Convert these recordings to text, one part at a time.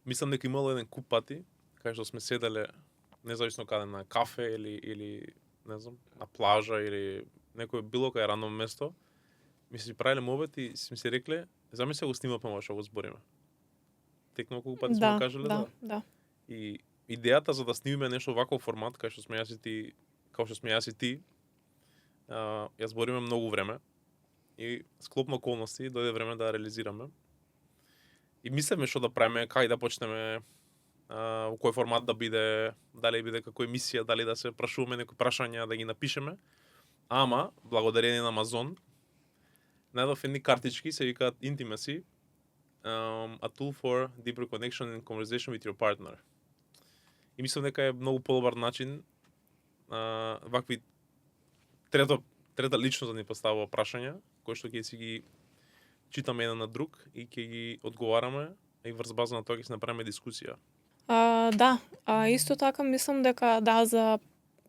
Мислам дека имало еден куп пати кај што сме седеле независно каде, на кафе или не знам, на плажа или некој било кај рандом место. Ми се правиле мовет и ми се рекле, замисли го снимаме што го збориме. Текно колку пати сме го кажале, да. И идејата за да снимиме нешто ваков формат, кај што сме јас и ти, ја збориме многу време и склопно околности дојде време да ја реализираме. И мислеме што да правиме, кај да почнеме, во кој формат да биде, дали биде како емисија, дали да се прашуваме некои прашања, да ги напишеме. Ама, благодарение на Амазон, најдов едни картички, се викаат Intimacy, a tool for deeper connection and conversation with your partner. И мислам дека е многу подобар начин вакви трета личност да ни поставува прашања, кои што ќе си ги читаме еден на друг и ќе ги одговараме и врз база на тоа ќе се направиме дискусија. Исто така мислам дека за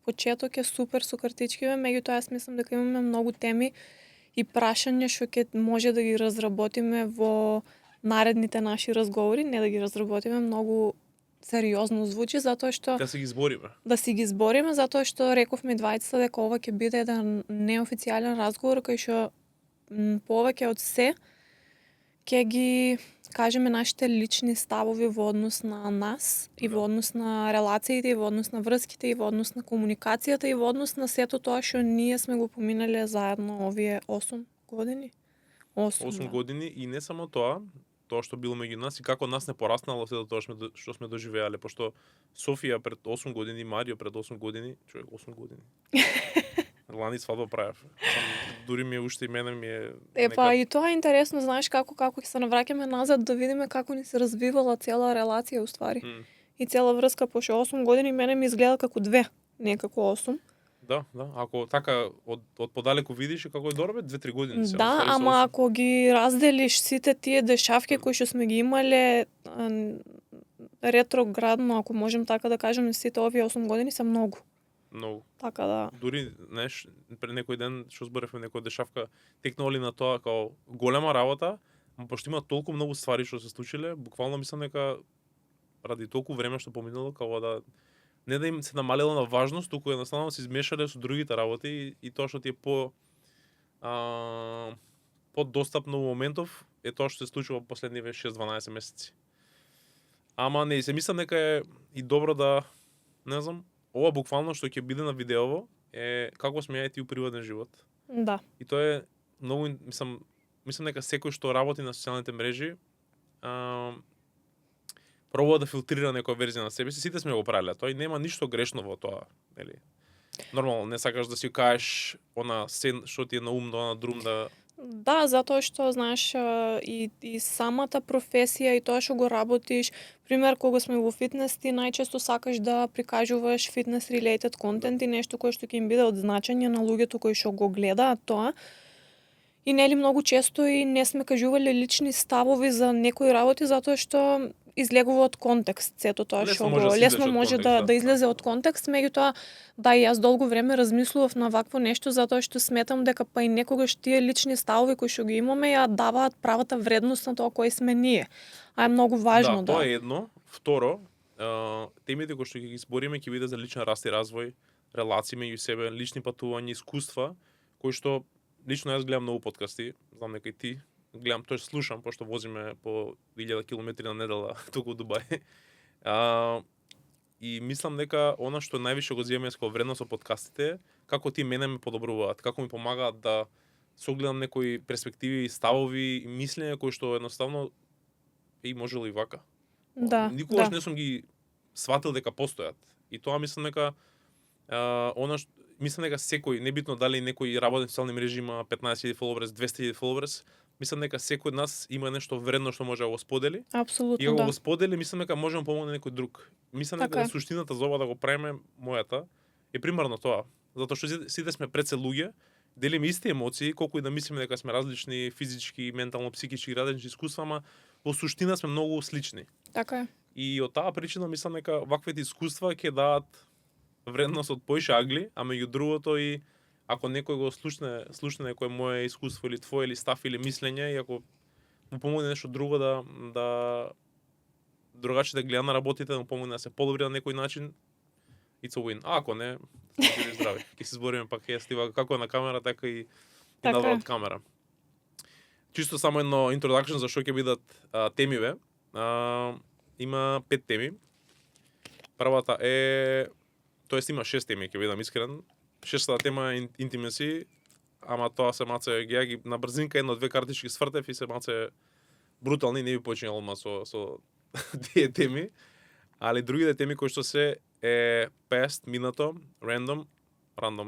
почеток е супер со картичкиве, меѓутоа јас мислам дека имаме многу теми и прашања што ќе може да ги разработиме во наредните наши разговори, не да ги разработиме многу сериозно звучи, затоа што Да се ги збориме. Да си ги збориме, затоа што рековме двајцата дека ова ќе биде еден неофицијален разговор кај што повеќе од се ќе ги кажеме нашите лични ставови во однос на нас и во однос на релациите и во однос на врските и во однос на комуникацијата и во однос на сето тоа што ние сме го поминале заедно овие 8 години. 8 години и не само тоа што било меѓу нас и како нас не пораснало сето тоа што сме доживеале, пошто Софија пред 8 години, Марио пред 8 години, човек 8 години. Лани свадба правев. Дури ми е уште и мене ми е... И тоа е интересно, знаеш како ќе се навраќаме назад да видиме како ни се развивала цела релација уствари. И цела врска, пошто 8 години мене ми изгледа како 2, не како 8. Да. Ако така од подалеку видиш како е доробе 2-3 години се. Да, ама ако ги разделиш сите тие дешавки кои што сме ги имале ретроградно, ако можем така да кажеме, сите овие 8 години се многу. Така да. Дури, знаеш, пред некој ден што зборевме некоја дешавка, текнало на тоа како голема работа, ама пошто има толку многу ствари што се случиле, буквално мислам дека ради толку време што поминало, како да не да им се намалило на важност, туку едноставно се измешале со другите работи и тоа што ти е подостапно во моментов е тоа што се случува во последниве 6-12 месеци. Ама не, се мислам дека е и добро да, не знам, ова буквално што ќе биде на видеово е како сме ја и ти у приватен живот. Да. И тоа е многу, мислам дека секој што работи на социјалните мрежи пробува да филтрира некоја верзија на себе си, сите сме го правеле тоа и нема ништо грешно во тоа, нели? Нормално, не сакаш да си кажеш она се што ти е на ум, на друм да... Да, затоа што, знаеш, и самата професија и тоа што го работиш, пример, кога сме во фитнес, ти најчесто сакаш да прикажуваш фитнес-related контент и нешто кое што ќе им биде од значење на луѓето кои што го гледаат тоа. И нели многу често и не сме кажувале лични ставови за некои работи, затоа што излегува од контекст сето тоа што лесно може да излезе од контекст, меѓутоа да и јас долго време размислував на вакво нешто затоа што сметам дека па и некогаш тие лични ставови кои што ги имаме ја даваат правата вредност на тоа кои сме ние. А е многу важно да. Тоа е едно. Второ, темите кои што ќе ги збориме ќе биде за личен раст и развој, релации меѓу себе, лични патувања, искуства, кои што лично јас гледам многу подкасти, знам дека и ти гледам, тоа слушам, пошто возиме по 1000 километри на недела туку Дубај. И мислам дека она што највише го земе како вредност од подкастите, како ти мене ме подобруваат, како ми помагаат да согледам некои перспективи, ставови и мислења кои што едноставно можело и вака. Да. Никогаш не сум ги сватил дека постојат. И тоа мислам дека мислам дека секој, небитно дали некој работи на социјални мрежи има 15.000 followers, 200.000 followers, мислам дека секој од нас има нешто вредно што може да го сподели. Апсолутно, и ако го сподели, мислам дека може да помогне некој друг. Мислам дека суштината за ова да го правиме, мојата, е примерно тоа. Затоа што сите сме пред се луѓе, делиме исти емоции, колку и да мислиме дека сме различни физички, ментално, психички, различни искуства, ама во суштина сме многу слични. Така е. И од таа причина мислам дека ваквите искуства ќе дадат вредност од поише агли, а меѓу другото и ако некој го слушне некој мое искуство или твое или став или мислење и ако му помогне нешто друго да другачи да гледа на работите, да му помогне да се подобри на некој начин, it's a win. А ако не, бидеш здрави. Ќе се збориме пак стива како на камера, така и Така надвор е. од камера. Чисто само едно introduction за што ќе бидат темиве. Има 5 теми. Првата е, тоест има 6 теми, ќе бидам искрен. Шестата тема е intimacy, ама тоа се маце ги на брзинка едно-две картички свртев и се маце брутални, не би починал одма со тие теми. Али другите теми кои што се е past, минато, random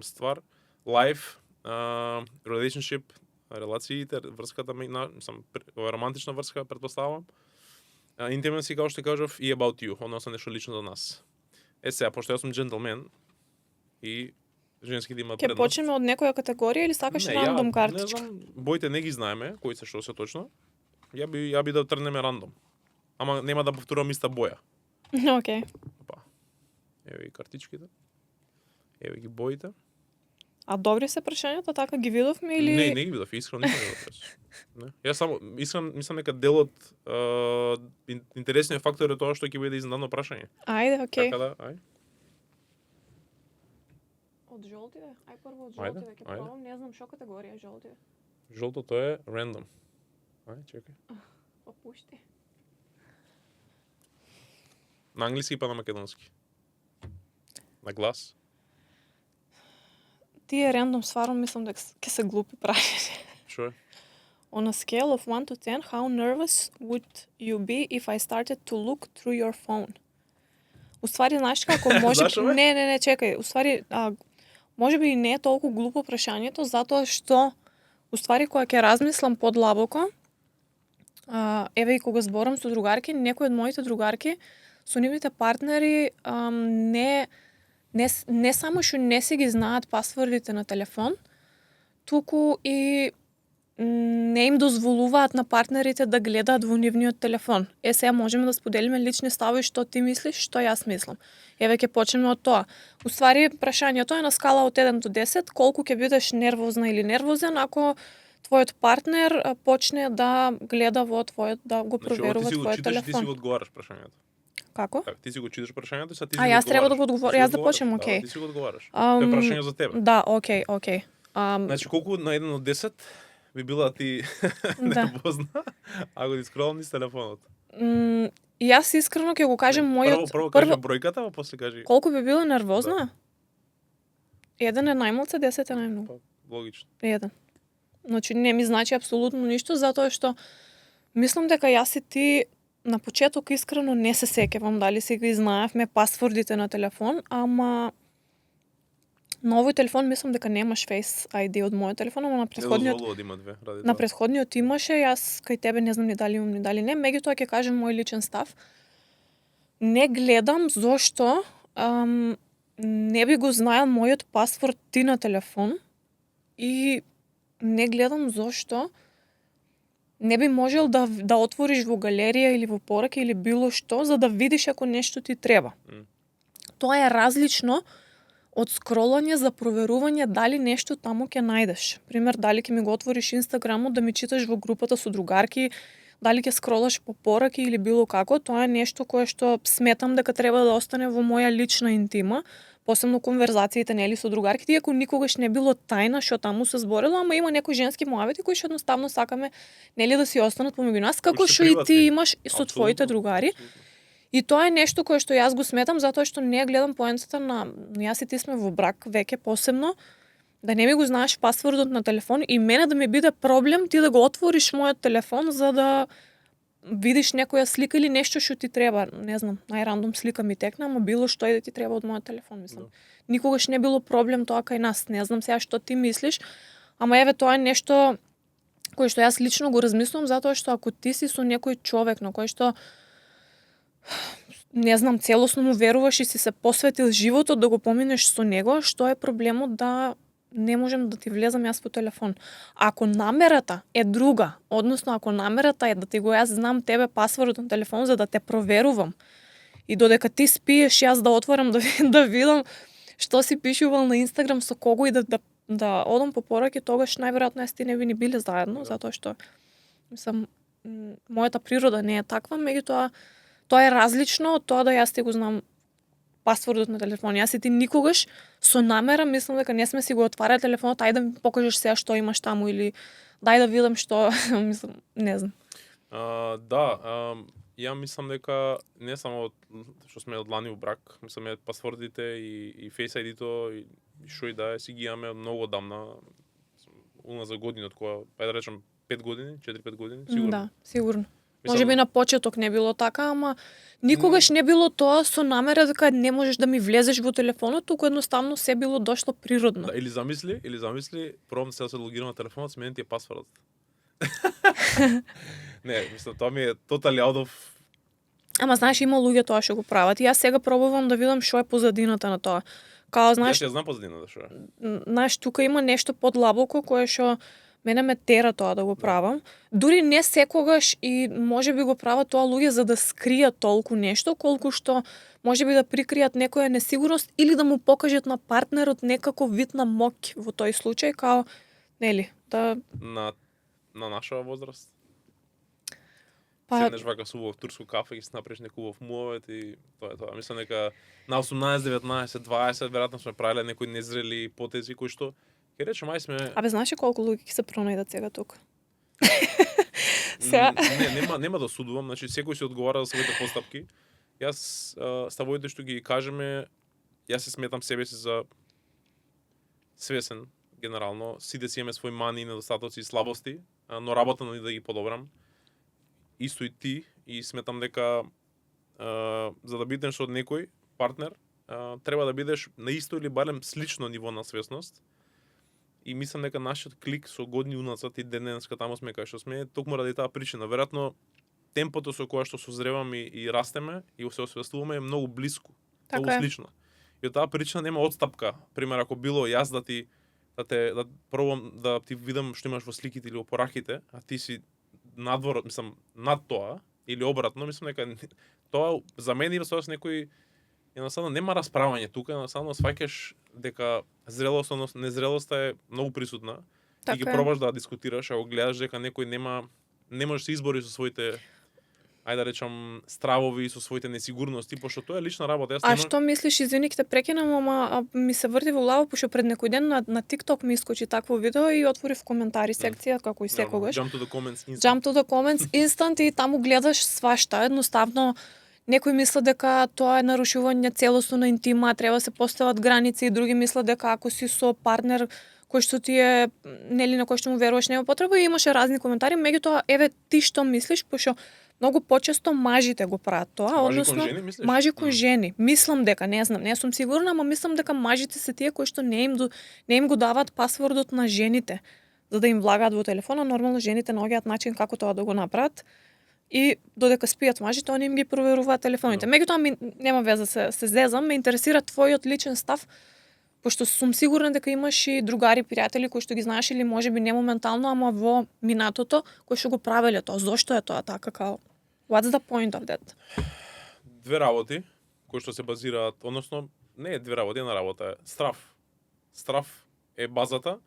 ствар, life, relationship, релациите, врската романтична врска, претпоставам. Intimacy, како што кажав, и about you, односно нешто лично за нас. Сега, пошто јас сум джентлмен и женските имаат Ќе предност. почнеме од некоја категорија или сакаш рандом картичка? Не знам, боите не ги знаеме, кои се што се точно. Ја би да трнеме рандом. Ама нема да повторувам иста боја. Океј. Па. Еве ги картичките. Еве ги боите. А добри се прашањата, така ги видовме или... Не ги видов, искрено никој не видов. Не. Јас само искрено мислам дека дел од интересниот фактор е тоа што ќе биде изненадно прашање. Ајде, океј. Така да, ај. Од жолтиве? Ај прво од Ајде, жолтиве, ќе ајде. пробам, не знам што категорија е жолтиве. Жолтото е random. Ај, чекај. Попушти. На англиски па на македонски. На глас. Тие рандом сваром мислам дека ќе се глупи прашање. Што е? On a scale of 1 to 10, how nervous would you be if I started to look through your phone? Уствари, знаеш како може... Зашо, бе? Не, чекај. Уствари, може би и не е толку глупо прашањето, затоа што уствари кога ќе размислам подлабоко, еве и кога зборам со другарки, некои од моите другарки со нивните партнери не само што не си ги знаат пасвордите на телефон, туку и не им дозволуваат на партнерите да гледаат во нивниот телефон. Сега можеме да споделиме лични ставови што ти мислиш, што јас мислам. Еве ќе почнеме од тоа. Уствари прашањето е на скала од 1 до 10, колку ќе бидеш нервозна или нервозен ако твојот партнер почне да гледа во твојот, да го проверува твојот телефон. Ти си го одговараш прашањето. Како? Така, ти си го читаш прашањето, сега ти си Јас треба да го одговорам. Јас да почнем, окей. Ти си го одговараш. Тоа е прашање за тебе. Да, окей. Значи колку на 1 од 10 би била ти нервозна ако ти скролам низ телефонот? Јас искрено ќе го кажем мојот... Прво кажи бројката, а после кажи... Колку би била нервозна? 1 е најмалце, 10 е најмногу. Логично. 1. Значи не ми значи апсолутно ништо, затоа што мислам дека јас и ти на почеток искрено не се сеќавам дали си ги знаевме пасвордите на телефон, ама на овој телефон мислам дека немаш Face ID од мојот телефон, ама на претходниот Не има две, ради на тоа. претходниот имаше, јас кај тебе не знам ни дали имам ни дали не, меѓутоа ќе кажем мој личен став. Не гледам зошто не би го знаел мојот пасворд ти на телефон и не гледам зошто не би можел да отвориш во галерија или во пораки или било што за да видиш ако нешто ти треба. Тоа е различно од скролање за проверување дали нешто таму ќе најдеш. Пример, дали ќе ми го отвориш Инстаграмот да ми читаш во групата со другарки, дали ќе скролаш по пораки или било како, тоа е нешто кое што сметам дека треба да остане во моја лична интима, посебно конверзациите нели со другарките, иако никогаш не било тајна што таму се зборело, ама има некои женски муавети кои што едноставно сакаме нели да си останат помеѓу нас, како што и ти имаш со твоите другари. И тоа е нешто кое што јас го сметам затоа што не гледам поентата на јас и ти сме во брак веќе посебно да не ми го знаеш пасвордот на телефон и мене да ми биде проблем ти да го отвориш мојот телефон за да видиш некоја слика или нешто што ти треба, не знам, најрандом слика ми текна, ама било што и да ти треба од мојот телефон, мислам. Никогаш не било проблем тоа кај нас. Не знам сега што ти мислиш, ама еве тоа е нешто кое што јас лично го размислувам затоа што ако ти си со некој човек на кој што не знам, целосно му веруваш и си се посветил животот да го поминеш со него, што е проблемот да не можем да ти влезам јас по телефон. Ако намерата е друга, односно ако намерата е да ти го јас знам тебе пасвордот на телефон за да те проверувам и додека ти спиеш јас да отворам да видам што си пишувал на Инстаграм со кого и да одам по пораки, тогаш најверојатно јас ти не би ни биле заедно, затоа што мислам мојата природа не е таква, меѓутоа Тоа е различно од тоа да јас ти го знам пасвордот на телефон. Јас и ти никогаш со намера мислам дека не сме си го отварале телефонот, ајде да ми покажеш сега што имаш таму или дај да видам што, мислам, не знам. Ја мислам дека не само што сме одлани у брак, мислам пасвордите и Face ID-то и што и да е, си ги имаме многу одамна, за години, од која, да речем 5 години, 4-5 години, сигурно. Да, сигурно. Можеби на почеток не било така, ама никогаш не било тоа со намера дека не можеш да ми влезеш во телефонот, туку едноставно се било дошло природно. Да, или замисли, пробам сега да се логирам на телефонот, сменен ти е пасвордот. Не, мислам, тоа ми е totally out of... Ама знаеш, има луѓе тоа што го прават. И јас сега пробувам да видам што е позадината на тоа. Као, знаеш, Јас знам позадината што е. Знаеш, тука има нешто подлабоко кое што мене ме тера тоа да го правам. Дури не секогаш и можеби го прават тоа луѓе за да скријат толку нешто, колку што можеби да прикријат некоја несигурност или да му покажат на партнерот некаков вид на моќ во тој случај, као, нели, да... На наша возраст? Па, седнеш вака со убав турско кафе и си направиш некој убав муавет и тоа е тоа. Мислам дека на 18, 19, 20 веројатно сме правиле некои незрели потези кои што ќе речем ај сме... Абе, знаеш ли колку луѓе ќе се пронајдат сега тука? Сега... нема да судувам, значи секој си одговара за своите постапки. Јас ставовите што ги кажеме, јас се сметам себе си за свесен генерално, сите си имаме свои мани, недостатоци и слабости, но работам да ги подобрам. Исто и ти, и сметам дека за да бидеш од некој партнер, треба да бидеш на исто или барем слично ниво на свесност. И мислам дека нашиот клик со години уназад и денеска таму сме кај што сме, токму ради таа причина. Веројатно темпото со кое што созреваме и растеме и се освестуваме е многу блиску, многу слично. И од таа причина нема отстапка. Пример, ако било јас да пробам да ти видам што имаш во сликите или во пораките, а ти си надвор, мислам, над тоа, или обратно, мислам дека тоа за мене со некој едноставно нема расправање тука, едноставно сваќаш дека зрелост, односно незрелоста е многу присутна. И ги пробаш да дискутираш, ако гледаш дека некој не може да се избори со своите, ајде да речам, стравови и со своите несигурности, пошто тоа е лична работа. А што мислиш, извини ќе те прекинам, ама ми се врти во глава, пошто пред некој ден на TikTok ми искочи такво видео и отворив коментари секција, како и секогаш. Jump to the comments instant. Jump to the comments instant и таму гледаш свашта, едноставно некои мислат дека тоа е нарушување целосно на интима, треба се постават граници, и други мислат дека ако си со партнер кој што ти е, нели, на кој што му веруваш, нема потреба, и имаше разни коментари, меѓутоа, еве ти што мислиш, пошто многу почесто мажите го прават тоа, односно мажи кон жени. Мислам дека, не знам, не сум сигурна, ама мислам дека мажите се тие кои што не им го даваат пасвордот на жените за да им влагаат во телефона. Нормално жените наоѓаат начин како тоа да го направат. И додека спијат мажите, они им ги проверуваат телефоните. Меѓутоа нема веза се зезам, ме интересира твојот личен став, пошто сум сигурна дека имаш и другари, пријатели кои што ги знаеш или можеби не моментално, ама во минатото, кои што го правеле тоа. Зошто е тоа така, као? What's the point of that? Две работи кои што се базираат, односно не е две работи, една работа е страф. Страф е базата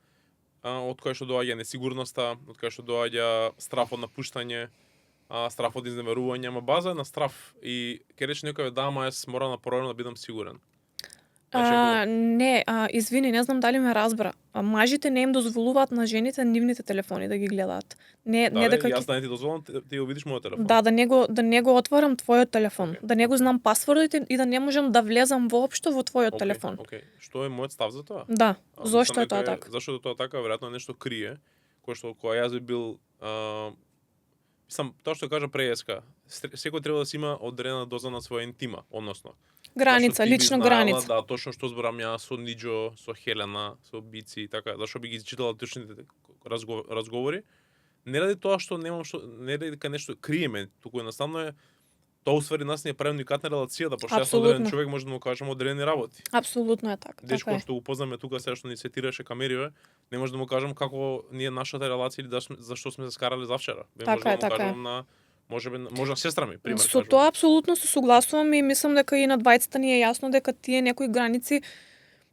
од која што доаѓа несигурноста, од која што доаѓа страф од напуштање, страф од изневерување, ама база е на страф. И ке рече некој да, ама јас морам напорано да бидам сигурен. Не, извини, не знам дали ме разбра. Мажите не им дозволуваат на жените нивните телефони да ги гледаат. Не дека јас да не ти дозволам, ти го видиш мојот телефон. Да не го отварам твојот телефон, да не го знам пасвордите и да не можам да влезам воопшто во твојот телефон. Што е мојот став за тоа? Да, зошто е тоа така? Зашто е тоа така, веројатно нешто крие, која јас би бил тоа што кажа преска. Секој треба да си има одредена доза на своја интима, односно граница, лична граница. Да, точно што зборам јас со Ниџо, со Хелена, со Бици и така, зашто би ги читала точните разговори. Не ради тоа што не ради дека нешто криеме, туку едноставно е тоа усвари нас не прави уникатна релацијата, пошто јас одреден човек може да му кажам одредени работи. Апсолутно е така. Дечко што го познаме тука сега што ни сетираше камериве, не може да му кажам како ние нашата релација или зашто сме се скарале завчера. Така е. Може сестра ми, пример. Со тоа апсолутно се согласувам и мислам дека и на двајцата ни е јасно дека тие некои граници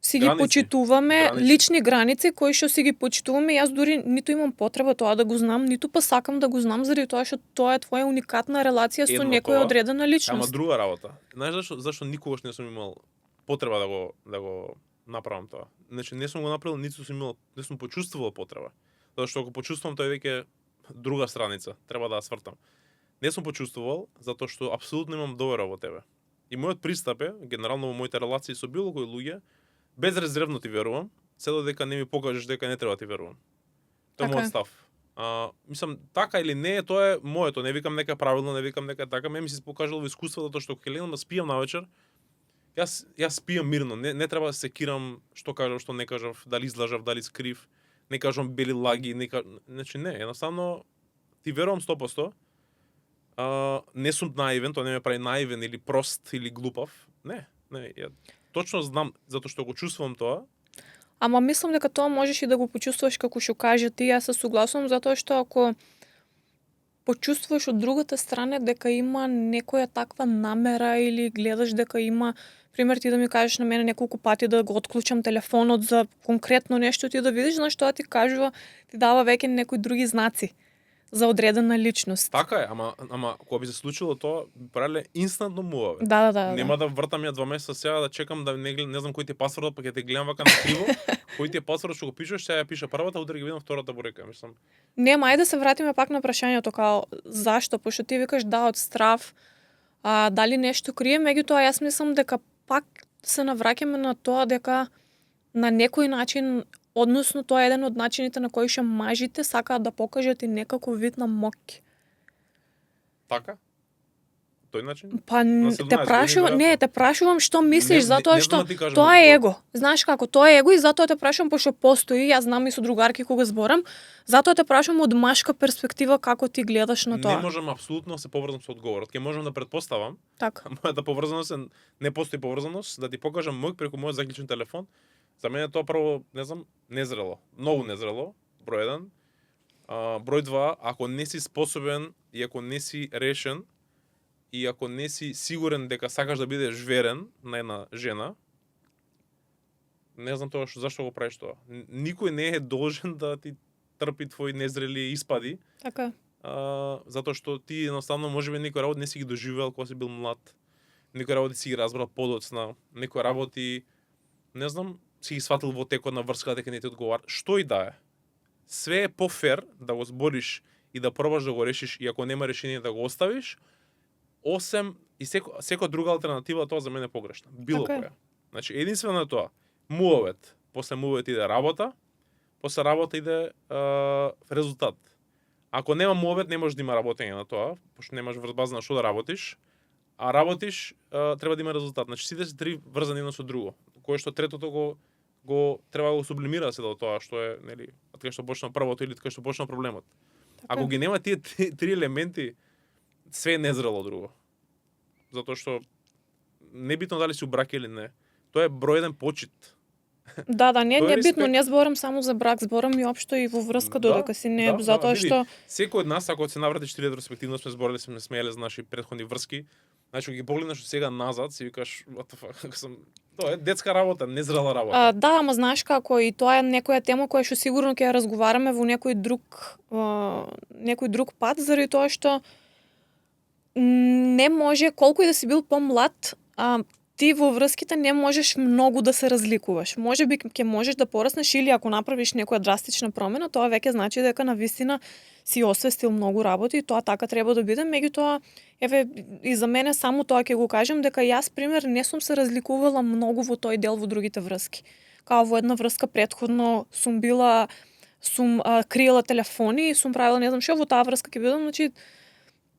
си ги Граници. почитуваме, Граници. лични граници кои што си ги почитуваме. Јас дури ниту имам потреба тоа да го знам, ниту па сакам да го знам заради тоа што тоа е твоја уникатна релација со Едно некоја тоа, одредена Ама личност. друга работа. Знаеш зашто никогаш не сум имал потреба да го направам тоа. Значи не сум го направил, ниту сум имал, не сум почувствувал потреба. Затоа што ако почувствувам тоа е веќе друга страница, треба да ја свртам. Не сум почувствувал затоа што апсолутно имам довера во тебе. И мојот пристап е, генерално во моите релации со било кој луѓе, безрезервно ти верувам, се додека не ми покажеш дека не треба да ти верувам. Тоа е Така е. мојот став. Мислам, така или не, тоа е моето. Не викам нека правилно, не викам нека така. Ме ми се покажало во искуство затоа што кога легнам да спијам навечер, јас спијам мирно. Не треба да се секирам што кажав, што не кажав, дали излажав, дали скрив, не кажам бели лаги, значи не, едноставно ти верувам 100%. Не сум наивен, тоа не ме прави наивен или прост или глупав. Не, ја точно знам затоа што го чувствувам тоа. Ама мислам дека тоа можеш и да го почувствуваш како што кажа ти, јас се согласувам затоа што ако почувствуваш од другата страна дека има некоја таква намера или гледаш дека има, пример ти да ми кажеш на мене неколку пати да го отклучам телефонот за конкретно нешто, ти да видиш, знаеш, тоа ти кажува, ти дава веќе некои други знаци за одредена личност. Така е, ама кога би се случило тоа, правиле инстантно муваве. Да. Нема да вртам ја 2 месеца сега да чекам да не знам кој ти е пасвордот, па ќе те гледам вака на криво. Кој ти е пасвордот што го пишеш, сега ја пиша првата, утре ги видам втората бурека, мислам. Нема, ајде да се вратиме пак на прашањето као зашто, пошто ти викаш да од страв, дали нешто крие, меѓутоа јас мислам дека пак се навраќаме на тоа дека на некој начин, односно тоа е еден од начините на кои што мажите сакаат да покажат и некаков вид на моќ. Така? Тој начин? Па На те 17 прашувам, години, не, те прашувам што мислиш, затоа не што знам да ти кажам тоа е одговор. его. Знаеш како, тоа е его и затоа те прашувам пошто постои, јас знам и со другарки кога зборам, затоа те прашувам од машка перспектива како ти гледаш на тоа. Не можам апсолутно да се поврзам со одговорот. Ке можам да претпоставам, Така. мојата поврзаност е, не постои поврзаност, да ти покажам мој преку мојот заклучен телефон. За мене тоа прво, не знам, незрело. Многу незрело, број 1. Број 2, ако не си способен и ако не си решен и ако не си сигурен дека сакаш да бидеш верен на една жена, не знам тоа зашто го правиш тоа. Никој не е должен да ти трпи твои незрели испади, Така. затоа што ти едноставно можеби некои работи не си ги доживеал кога си бил млад. Некои работи си ги разбрал подоцна, некои работи не знам, си ги сватил во текот на врска дека не ти одговара. Што и да е. Све е пофер да го збориш и да пробаш да го решиш и ако нема решение да го оставиш, осем и секоја друга алтернатива, тоа за мене е погрешна. Било Така е. која. Значи единствено е тоа. Муавет, после муавет иде работа, после работа иде резултат. Ако нема муавет, не може да има работење на тоа, пошто немаш база на што да работиш, а работиш, треба да има резултат. Значи сите се три врзани едно со друго. Кое што третото го треба да го сублимира се до тоа што е, нели, така што почна првото или така што почна проблемот. Така. Ако ги нема тие три елементи, све е незрело друго. Затоа што небитно дали си у брак или не, тоа е број 1 почит. Да, не Тоа е е битно, респект. не зборам само за брак, зборам и општо и во врска додека си не, затоа види, што секој од нас, ако се навратиш ретроспективно, сме зборали, сме смееле за наши претходни врски, значи кога ги погледнеш од сега назад, си викаш, what the fuck, тоа е детска работа, незрела работа. да, ама знаеш како и тоа е некоја тема која што сигурно ќе ја разговараме во некој друг пат, заради тоа што не може, колку и да си бил помлад, ти во врските не можеш многу да се разликуваш. Можеби ќе можеш да пораснеш или ако направиш некоја драстична промена, тоа веќе значи дека навистина си освестил многу работи и тоа така треба да биде. Меѓутоа, еве и за мене само тоа ќе го кажам дека јас пример не сум се разликувала многу во тој дел во другите врски. Као во една врска претходно сум криела телефони и сум правила не знам што, во таа врска ќе бидам, значи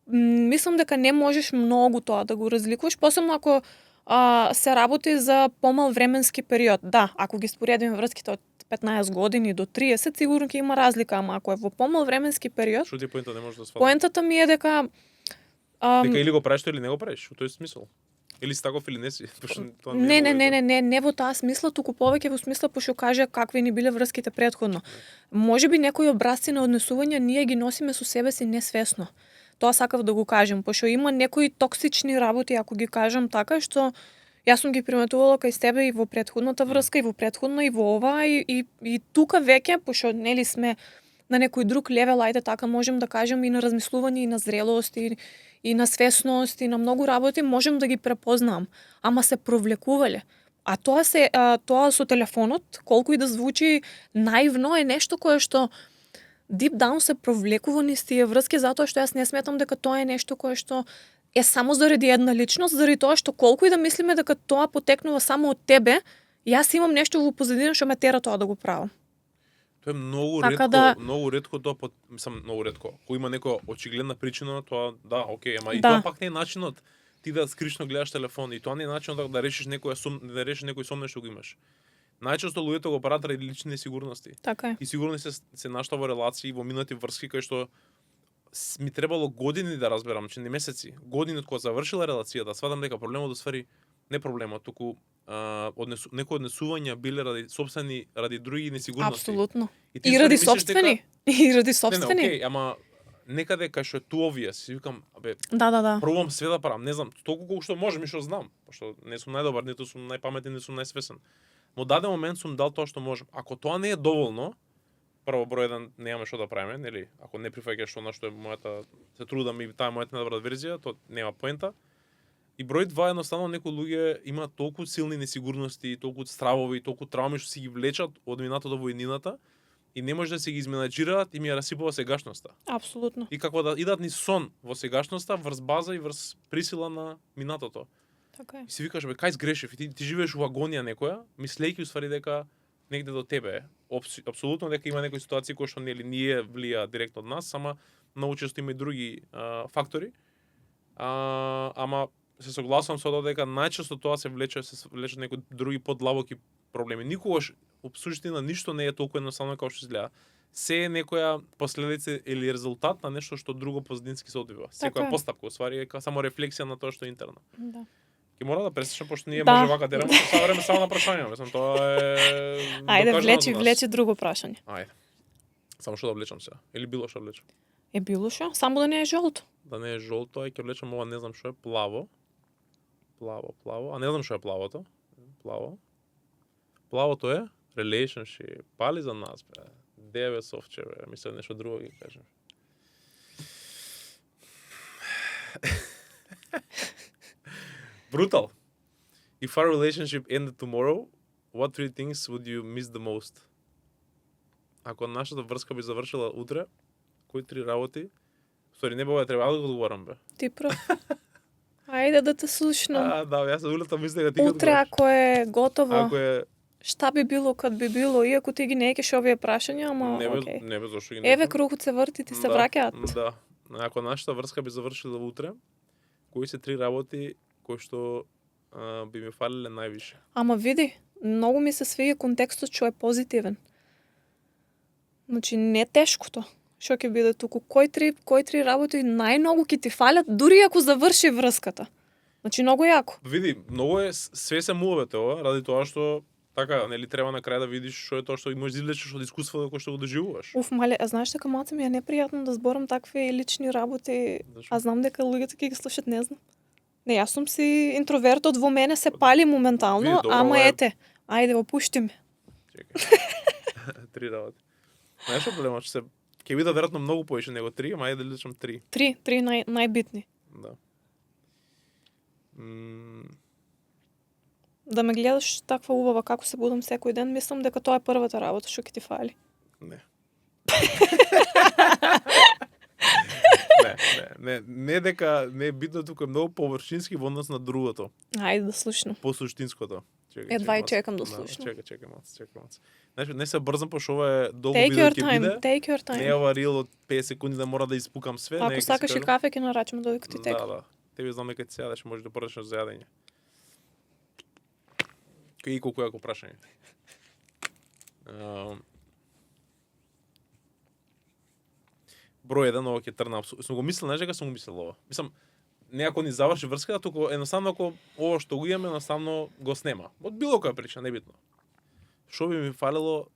мислам дека не можеш многу тоа да го разликуваш, посебно ако се работи за помал временски период. Да, ако ги споредиме врските од 15 години до 30, сигурно ќе има разлика, ама ако е во помал временски период, Што ти е поентата, не можеш да сватиш? поентата ми е дека Дека или го правиш или не го правиш, во тој смисол. Или си таков или не си. Тоа не во таа смисла, туку повеќе во смисла пошто кажа какви ни биле врските претходно. Можеби некои образци на однесување ние ги носиме со себе си несвесно. Тоа сакав да го кажам, пошто има некои токсични работи, ако ги кажам така, што Јас сум ги приметувала кај тебе и во претходната врска, и во претходна, и во ова, и тука веќе, пошто нели сме на некој друг левел, ајде така можем да кажем, и на размислување, и на зрелост, и на свесност, и на многу работи, можем да ги препознам. Ама се провлекувале. А тоа со телефонот, колку и да звучи наивно, е нешто кое што deep down се провлекува низ тие врски, затоа што јас не сметам дека тоа е нешто кое што е само заради една личност, заради тоа што колку и да мислиме дека тоа потекнува само од тебе, јас имам нешто во позадина што ме тера тоа да го правам. Тоа е многу Така ретко, многу ретко тоа многу ретко. Кога има некоја очигледна причина, тоа окей, ама и тоа пак не е начинот ти да скришно гледаш телефон, и тоа не е начинот да решиш некој сомне што го имаш. Најчесто луѓето го прават ради лични несигурности. Така е. И сигурно се наштава во релации, во минати врски кај што ми требало години да разберам, че не месеци, години кога завршила релацијата, сватам дека проблемот усвари не проблемот, туку некои однесувања биле ради сопствени, ради други несигурности. Апсолутно. И ради сопствени. И ради сопствени. Не, окей, ама некаде кај што е too obvious, си викам, Да. пробувам све да правам, не знам, толку колку што можам и што знам, пошто не сум најдобар, ниту сум најпаметен, не сум најсвесен. Во даден момент сум дал тоа што можам. Ако тоа не е доволно, прво број 1 немаме што да правиме, нели? Ако не прифаќаш она што е мојата, се трудам и таа мојата најдобра верзија, тоа нема поента. И број 2 едноставно некои луѓе имаат толку силни несигурности, толку стравови, толку трауми што си ги влечат од минатото во иднината и не може да се ги изменаџираат и ми ја расипува сегашноста. Апсолутно. И како да идат низ сон во сегашноста, врз база и врз присила на минатото. Така е. И си викаш, кај сгрешив? И ти живееш во агонија некоја, мислејќи уствари дека негде до тебе е. Апсолутно дека има некои ситуации кои што нели ние влија директно од нас, ама многу често има и други фактори. Ама се согласувам со тоа дека најчесто тоа се влече некои други подлабоки проблеми. Никогаш во суштина ништо не е толку едноставно како што изгледа. Се е некоја последица или резултат на нешто што друго позадински се одвива. Секоја постапка, усвари е само рефлексија на тоа што е интерно. Да. Ке мора да пресечам, пошто ние може вака терamo со време само на прашања, мислам тоа е. Ајде влечи друго прашање. Ајде. Само што да влечам сега или било што влечам. Е било што? Само да не е жолто. Да не е жолто, ќе влечам ова, не знам што е, плаво. А не знам што е плавото. Плавото е relationship. Пали за нас, бе. Деве совче, бе. Мислам нешто друго ги кажем. Brutal. If our relationship ended tomorrow, what 3 things would you miss the most? Ако нашата врска би завршила утре, кои 3 работи? Сори, не бива треба да го одговорам, бе. Ти прав. Ајде да те слушнам. Да, јас улета мислех дека ти го утре ако е готово. Ако е Шта би било кад би било, иако ти ги неќеш овие прашања, ама окей. Не бе, зашто ги неќеш. Еве крухот се врти, ти се враќаат. Да. Ако нашата врска би завршила утре, кои се 3 работи кои што би ми фалиле највише? Ама види, многу ми се свиѓа контекстот што е позитивен. Значи не тешкото. Што ќе биде туку? Кои три работи најмногу ќе ти фалат дури ако заврши врската? Значи многу јако. Види, многу е све се муавете ова, ради тоа што така, нели треба на крај да видиш што е тоа што можеш да извлечеш од искуството кој што го доживуваш. Мале, а знаеш дека малце ми е непријатно да зборам такви лични работи, а знам дека луѓето ќе ги слушат, не знам. Не, јас сум си интровертот, во мене се пали моментално, ама ете, ајде, опушти ме. Чекај. 3 работи. Знаеш што проблемот се ќе биде веројатно многу повеќе него 3, ама ајде да речам 3. 3 најбитни. Да. Да ме гледаш таква убава како се будам секој ден, мислам дека тоа е првата работа што ќе ти фали. Не. Не дека не е битно, туку е многу површински во однос на другото. Ајде да слушнам. По суштинското. Едва и чекам да слушнам. Чекај малце. Знаеш, не се брзам, пошто ова е долго видео ќе биде. Take your time. Не е ова рил од 5 секунди да мора да испукам све. Ако сакаш и кафе, ќе нарачам додека ти тека. Да. Тебе знам дека ти се јадеш, може да порачнеш за јадење. И колку јако прашање. Број 1, ова ќе трна абсолютно. Сум го мислел, знаеш дека сум го мислел ова. Мислам, не ако ни заврши врската, туку едноставно ако ова што го имаме, едноставно го снема. Од било која причина, небитно. Што би ми фалело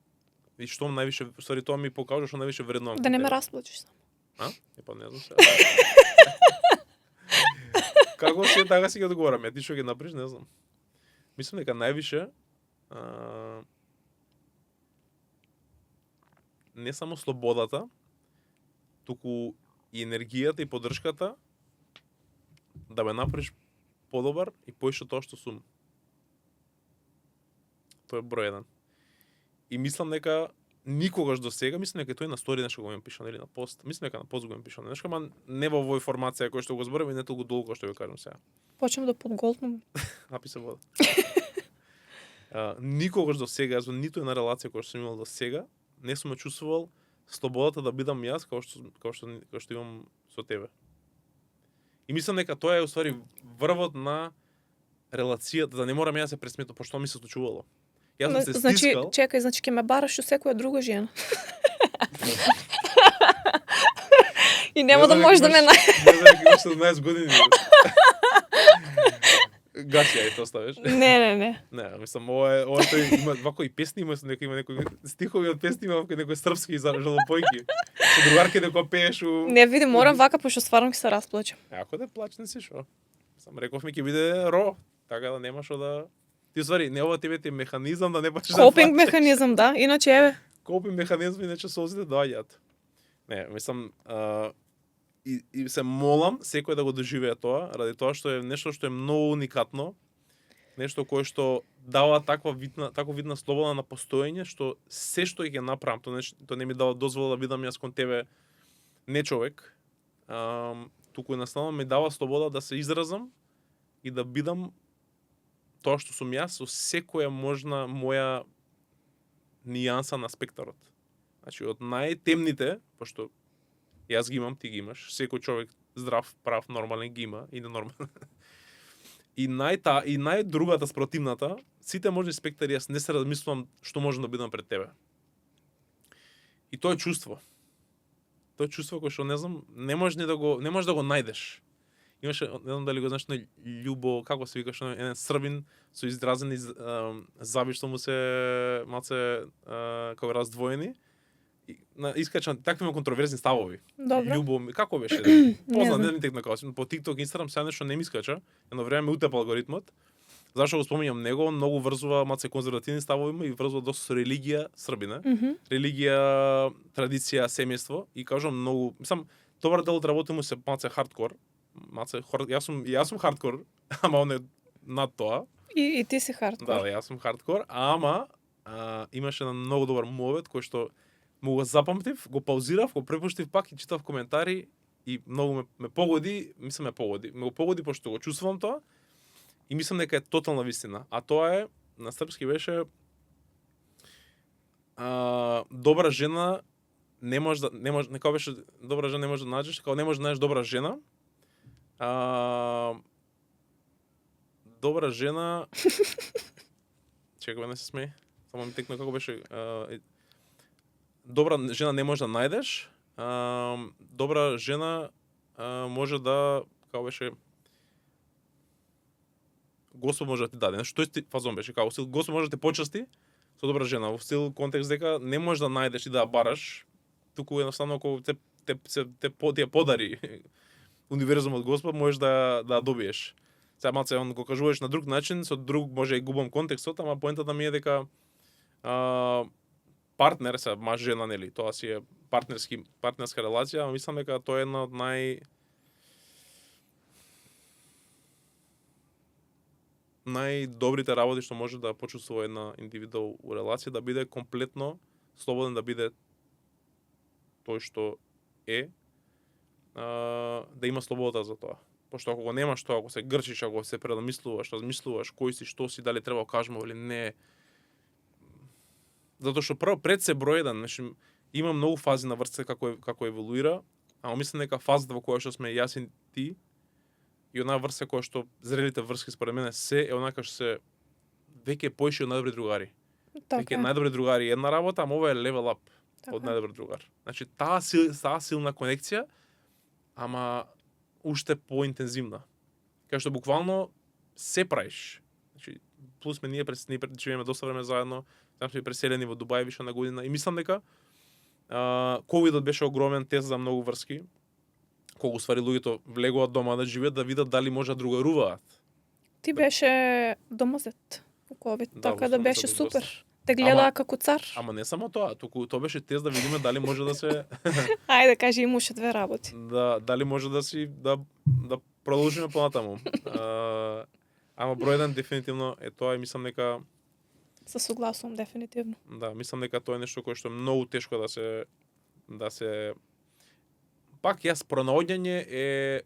и што највише, сори, тоа ми покажа што највише вреднувам. Да не ме расплачеш само. Па не знам се. Како се така си ги одговорам, ти што ги направиш, не знам. Мислам дека највише не само слободата, туку и енергијата и поддршката да ме направиш подобар и поише тоа што сум. Тоа е број 1. И мислам дека никогаш до сега, мислам дека тој на стори нешто го ми пишал или на пост. Мислам дека на пост го ми пишал нешто, ама не во овој формација кој што го зборам и не толку долго што ја кажам сега. Почнем да подголтнам. Написа вода. Никогаш до сега, јас во ниту една релација која што сум имал до сега, не сум чувствувал слободата да бидам јас како што имам со тебе. И мислам дека тоа е уствари врвот на релацијата, да не морам ја да се пресметам пошто ми се случувало. Јас сум се стискал. Чекај, значи ќе ме бараш со секоја друга жена. И нема да можеш да ме најдеш. Не знам, имаш 17 години. Гаси, ај тоа ставиш. Не. Не, мислам, ова тој има вако и песни, има некои стихови од песни, има некои српски за жалопојки. Со другарки дека пееш у... Не, види, морам вака, пошто стварно ќе се расплачам. Ако да плачне си шо. Сам рековме ќе биде ро, така да нема шо да... Ти уствари, не ова тебе ти е механизам да не почнеш да Копинг механизам, да. Иначе еве. Копинг механизам, иначе созите доаѓаат. Не, мислам, и се молам секој да го доживее тоа, ради тоа што е нешто што е многу уникатно, нешто кое што дава таква видна слобода на постоење, што се што ќе направам, тоа не ми дава дозвола да бидам јас кон тебе не човек, туку едноставно ми дава слобода да се изразам и да бидам тоа што сум јас со секоја можна моја нијанса на спектарот. Значи, од најтемните, пошто јас ги имам, ти ги имаш, секој човек здрав, прав, нормален ги има и ненормален. И најдругата спротивната, сите можни спектари, јас не се размислувам што можам да бидам пред тебе. И тоа е чувство. Тоа е чувство кое што не знам, не можеш да го најдеш. Имаше, не знам дали го знаеш, Љубо, како се викаш, еден србин со изразени заби што му се малце како раздвоени. Искачан такви има контроверзни ставови. Добро. Љубо, како беше? Познат, не тек на како. По TikTok, Instagram сега нешто не ми искача. Едно време ме утепа алгоритмот. Зашто го споминјам него, многу врзува малце конзервативни ставови и врзува доста со религија србина. Религија, традиција, семејство и кажам многу, мислам, добар дел од работа му се малце хардкор. Јас сум хардкор, ама он е над тоа. И ти си хардкор. Да, јас сум хардкор, ама имаше еден многу добар мовет кој што му го запамтив, го паузирав, го препуштив пак и читав коментари и многу ме погоди, мислам ме го погоди пошто го чувствувам тоа и мислам дека е тотална вистина. А тоа е, на српски беше добра жена не може, нека беше добра жена не може да наđеш, како не може да наđеш добра жена. Добра жена... Чекај, не се смеј. Само ми текна како беше... Добра жена не може да најдеш. Добра жена може да... Како беше... Господ може да ти даде. Што е фазон беше? Како стил Господ може да те почасти со добра жена. Во стил контекст дека не можеш да најдеш и да ја бараш, туку едноставно ако те подари универзумот Господ, можеш да ја добиеш. Сега малце он го кажуваш на друг начин, со друг може и губам контекстот, ама поентата ми е дека партнер, сега маж жена, нели, тоа си е партнерска релација, ама мислам дека тоа е една од најдобрите работи што може да почувствува една индивидуал у релација, да биде комплетно слободен, да биде тој што е, да има слобода за тоа. Пошто ако го немаш тоа, ако се грчиш, ако се предамислуваш, размислуваш кој си, што си, дали треба да кажемо или не. Затоа што пред се број 1, значи има многу фази на врска како еволуира, ама мислам дека фазата во која што сме јас и ти и онаа врска која што зрелите врски според мене се е онака што се веќе поише од најдобри другари. Веќе најдобри другари е една работа, ама ова е level up од најдобри другар. Значи таа силна конекција, ама уште поинтензивна. Кај што буквално се правиш. Значи плюс ние живееме доста време заедно, сме преселени во Дубај више на година и мислам дека ковидот беше огромен тест за многу врски. Кога уствари луѓето влегуваат дома да живеат, да видат дали може да другаруваат. Ти беше домазет. во ковид, Да, така во да основната беше государство. супер. Те гледаа како цар. Ама не само тоа, туку тоа беше тест да видиме дали може да се Ајде кажи имаше две работи. дали може да продолжиме понатаму. Ама број еден дефинитивно е тоа и мислам дека Се согласувам дефинитивно. да, мислам дека тоа е нешто кое што е многу тешко да се пак јас пронаоѓање е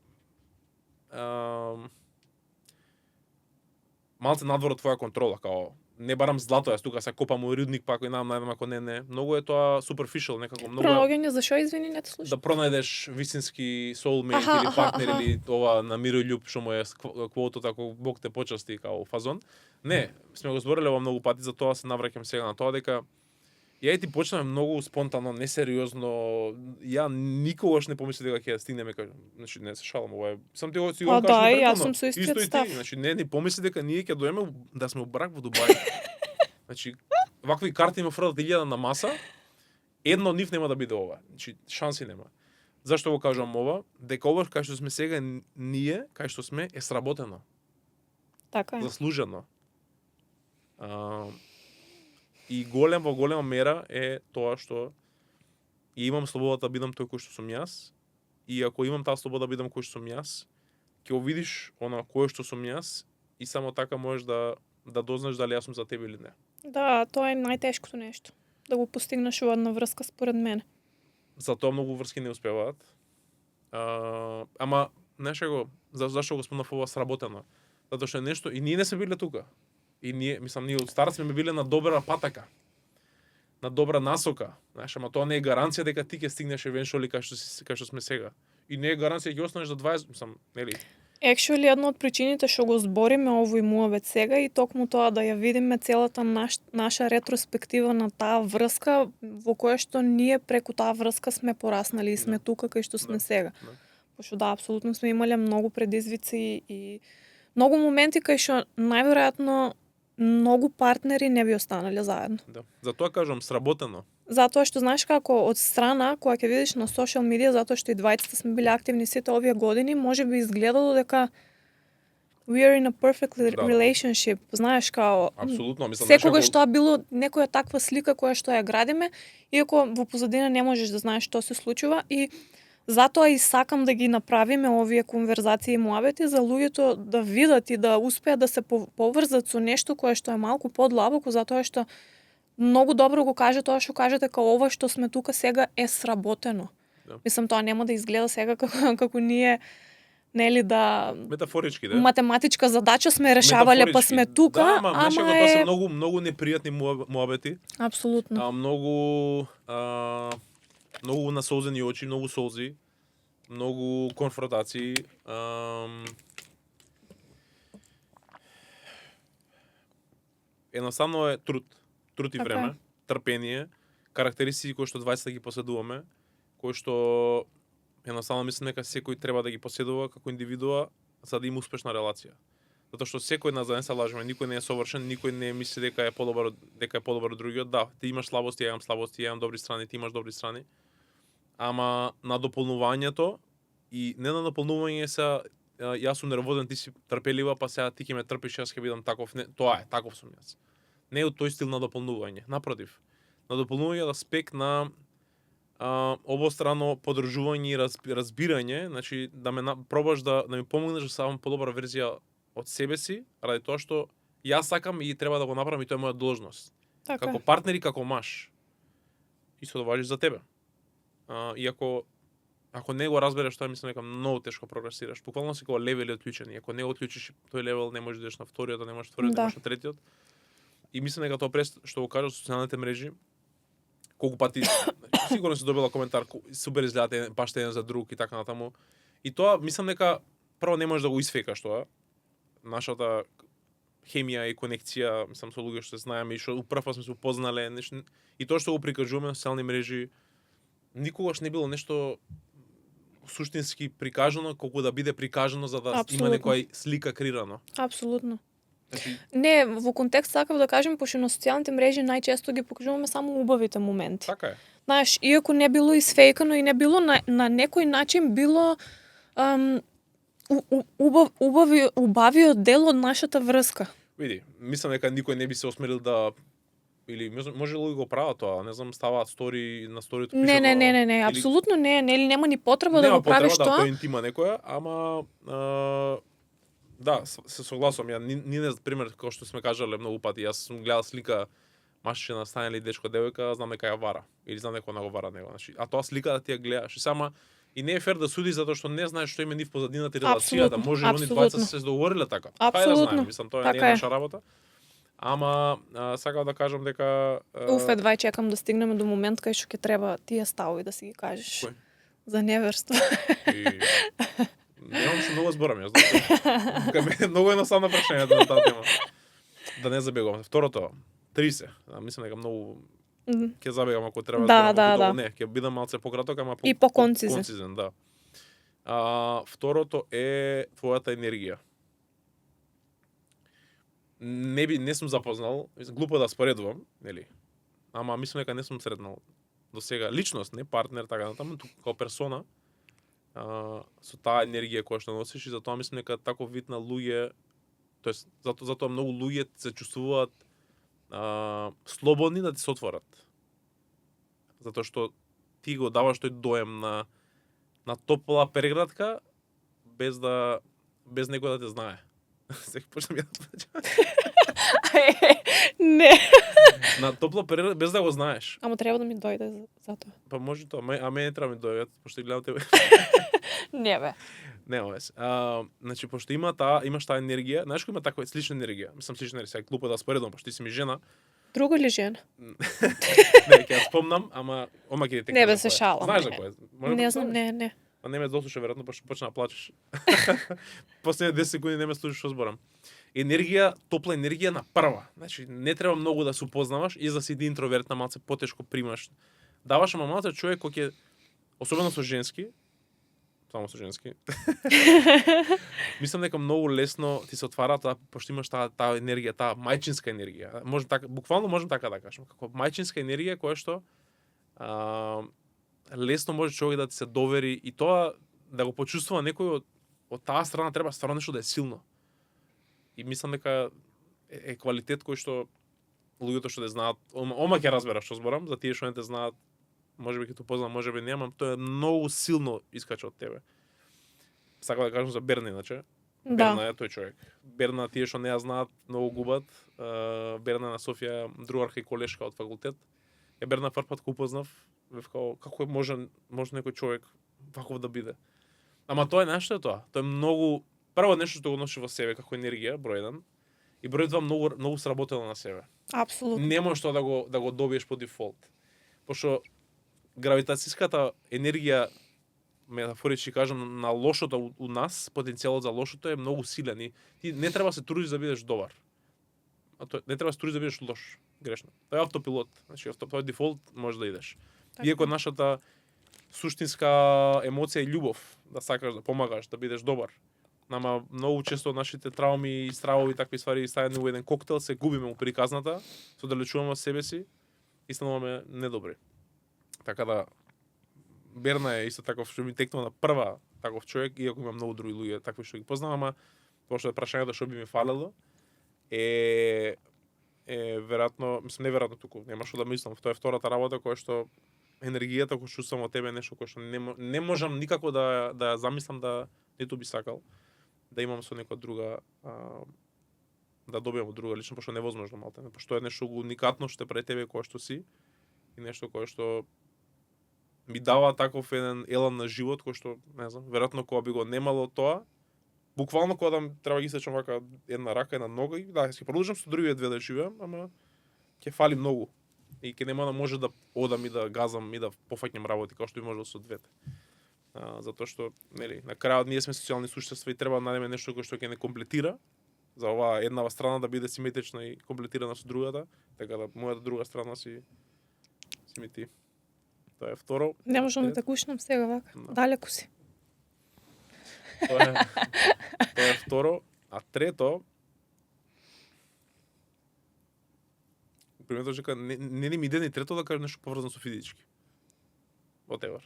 малце надвор од твоја контрола, као не барам злато, јас тука се копам у рудник, па ако најдам, ако не. Многу е тоа superficial, некако многу Пронаоѓање зашо извини не те слушам? да пронајдеш вистински soulmate Аха, или аха, партнер аха. или ова на мирољуб што му е квото тако Бог те почасти као фазон. Не, сме го збореле ова многу пати, за тоа се навраќам сега на тоа дека ја и ти почнаме многу спонтано, несериозно. Ја никогаш не помислив дека ќе стигнеме кај, значи не се шалам, ова е сам ти го сигурно Да, кажеш и јас преклано. сум со истиот Исто и ти, став. значи не помисли дека ние ќе дојдеме да сме у брак во Дубај. Значи вакви карти има фрлат 1000 на маса. Едно од нив нема да биде ова. Значи шанси нема. Зашто го кажувам ова? Дека ова кај што сме сега ние, кај што сме е сработено, Така е. заслужено. И во голема мера е тоа што и имам слободата да бидам тој кој што сум јас. И ако имам таа слобода да бидам кој што сум јас, ќе го видиш она кој што сум јас и само така можеш да дознаеш дали јас сум за тебе или не. Да, тоа е најтешкото нешто. Да го постигнеш во една врска според мене. Затоа многу врски не успеваат. Ама знаеш го, зашто го спомнав ова сработено? Затоа што е нешто и ние не сме биле тука. И ние, мислам, ние од старт сме биле на добра патака. На добра насока. Знаеш, ама тоа не е гаранција дека ти ќе стигнеш евеншуали кај што сме сега. И не е гаранција дека ќе останеш за 20, мислам, нели? Actually, една од причините што го збориме овој муавет сега и токму тоа да ја видиме целата наша ретроспектива на таа врска во која што ние преку таа врска сме пораснали и сме тука кај што сме сега. Пошто да, апсолутно сме имале многу предизвици и многу моменти кај што најверојатно многу партнери не би останале заедно. Да. Затоа кажам сработено. Затоа што знаеш како од страна, кога ќе видиш на социјал медија, затоа што и двајцата сме биле активни сите овие години, може би изгледало дека we are in a perfect relationship. Знаеш као Апсолутно, мислам секогаш тоа било некоја таква слика која што ја градиме, иако во позадина не можеш да знаеш што се случува и затоа и сакам да ги направиме овие конверзации и муабети за луѓето да видат и да успеат да се поврзат со нешто кое што е малку подлабоко, затоа што многу добро го каже тоа што каже дека ова што сме тука сега е сработено. Да. Мислам тоа нема да изгледа сега како ние нели да метафорички, да. Математичка задача сме решавале па сме тука, да, ама ама тоа е се многу непријатни муабети. апсолутно. Многу насолзени очи, многу солзи, многу конфронтации. Едноставно е труд и време, трпение, карактеристики кои што 20 ги поседуваме, кои што едноставно мислам дека секој треба да ги поседува како индивидуа за да има успешна релација. Затоа што секој нас да не се лажеме, никој не е совршен, никој не мисли дека е подобар од другиот. Да, ти имаш слабости, ја имам слабости, ја имам добри страни, ти имаш добри страни. Ама на дополнувањето и не на дополнување се јас сум нервозен, ти си трпелива, па сега ти ќе ме трпиш, јас ќе бидам таков. Не, тоа е, таков сум јас. Не е од тој стил на дополнување, напротив. На дополнување е аспект на обострано подржување и разбирање, значи да ме пробаш да ми помогнеш да ставам подобра верзија од себе си, ради тоа што јас сакам и треба да го направам и тоа е моја должност. Така. Како партнер и како маж. Исто да важи за тебе. И ако не го разбереш тоа, мислам дека многу тешко прогресираш. Буквално си како левели отклучени. Ако не го отклучиш тој левел, не можеш да идеш на вториот, не можеш вториот, не можеш на третиот. И мислам дека тоа што го кажа социјалните мрежи, колку пати сигурно се добила коментар супер изгледате баш еден за друг и така натаму. И тоа мислам дека прво не можеш да го исфекаш тоа. Нашата хемија и конекција, мислам со луѓе што се знаеме и што прв сме се упознале, и тоа што го прикажуваме на социјални мрежи никогаш не било нешто суштински прикажано, колку да биде прикажано за да има некоја слика креирано. Апсолутно. Не, во контекст сакав да кажем, пошто на социјалните мрежи најчесто ги покажуваме само убавите моменти. Така е. Знаеш, иако не било исфејкано и не било на некој начин било убавиот дел од нашата врска. Види, мислам дека никој не би се осмелил да или може ли го прават тоа, не знам, ставаат стори на сторито пишат. Не, апсолутно не, нели нема ни потреба да го правиш тоа. Нема тоа. потреба, тоа интима некоја, ама да, се согласувам. Ја ние пример како што сме кажале многу пати, јас сум гледал слика машина станели дечко девојка, знам дека ја вара или знам дека го вара него, значи, а тоа слика да ти ја гледаш и сама и не е фер да суди затоа што не знаеш што има нив позадината и релацијата, може они двајца се договориле така. Кај да знаеме, мислам тоа не е наша работа. Ама сакам да кажам дека едвај чекам да стигнеме до момент кај што ќе треба тие ставови да си ги кажеш. Кој? За неверство. Немам што многу зборам јас. Кај многу едноставно прашање на таа тема. Да не забегувам. Второто, 30. Мислам дека многу ќе забегам ако треба да. Не, ќе бидам малце пократок, ама и поконцизен. Концизен, да. Второто е твојата енергија. Не сум запознал, глупо да споредувам, нели? Ама мислам дека не сум сретнал до сега личност, не партнер, така натаму, туку како персона, со таа енергија која што носиш и затоа мислам дека таков вид на луѓе, тоест затоа многу луѓе се чувствуваат слободни да ти се отворат. Затоа што ти го даваш тој доем на топла преградка без некој да те знае. Сега почнам ја да Не. На топла преградка без да го знаеш. Ама треба да ми дојде за тоа. Па може тоа, а мене треба ми дојдат, пошто гледам тебе. Не бе. Нема вез. Значи пошто имаш таа енергија, знаеш кој има таква слична енергија? Мислам слична енергија, сега глупо да споредам, пошто ти си ми жена. Друго ли жена? Не, ќе ја спомнам, ама ќе ти не бе се шалам. Знаеш за кој? Не знам, не. А не ме дослуша веројатно, пошто почна да плачеш. Последните 10 секунди не ме слушаш што зборам. Енергија, топла енергија на прва. Значи не треба многу да се упознаваш и за си интровертна малце потешко примаш. Даваш ама малце човек кој ќе особено со женски, само со женски. Мислам дека многу лесно ти се отвара таа, пошто имаш таа енергија, таа мајчинска енергија. Може така, буквално можам така да кажам, како мајчинска енергија која што лесно може човек да ти се довери и тоа да го почувствува некој од таа страна треба стварно нешто да е силно. И мислам дека е квалитет кој што луѓето што те знаат, ома ќе разбера што зборам, за тие што не те знаат, можеби ќе те познам, можеби не, ама тоа е многу силно искача од тебе. Сакам да кажам за Берна иначе. Да. Берна е тој човек. Берна тие што не ја знаат, многу губат. Берна на Софија, другарка и колешка од факултет. Берна прв пат го упознав, како е може некој човек ваков да биде. Ама тоа е нешто тоа. Тоа е многу прво нешто што го носи во себе како енергија, број 1, и број 2 многу сработено на себе. Апсолутно. Не можеш тоа да го добиеш по дефолт. Пошто гравитацијската енергија, метафорички кажам, на лошото у нас, потенцијалот за лошото е многу силен и ти не треба се трудиш да бидеш добар. Не треба се трудиш да бидеш лош, грешно. Тоа е автопилот, значи тоа е дефолт, можеш да идеш. Иако нашата суштинска емоција е љубов, да сакаш да помагаш, да бидеш добар. Ама многу често нашите трауми и стравови и такви ствари ставени во еден коктел, се губиме у приказната, се оддалечуваме од себе си и стануваме недобри. Така да Берна е исто таков што ми текнува на прва таков човек, иако има многу други луѓе такви што ги познавам, ама пошто е прашањето што би ми фалело е веројатно, мислам не веројатно туку, нема што да мислам, тоа е втората работа која што енергијата која чувствувам од тебе е нешто кое што не можам никако да ја замислам да ниту би сакал да имам со некоја друга да добиам од друга лично, пошто е невозможно малтене, пошто е нешто уникатно што пред тебе кое што си и нешто кое што ми дава таков еден елан на живот кој што, не знам, веројатно кога би го немало тоа, буквално кога да треба ги сечам вака една рака, една нога и да, ќе продолжам со другите две да живеам, ама ќе фали многу. И ќе нема да може да одам и да газам и да пофаќам работи како што би можел со двете. Затоа што, нели, на крајот ние сме социјални суштества и треба да најдеме нешто кое што ќе не комплетира за оваа еднава страна да биде симетрична и комплетирана со другата, така да мојата друга страна си ми ти. Тоа е второ. Не можам да те кушнам сега вака. No. Далеку си. Тоа е второ, а трето приметуваш дека не ми иде ни трето да кажам нешто поврзано со физички. Whatever.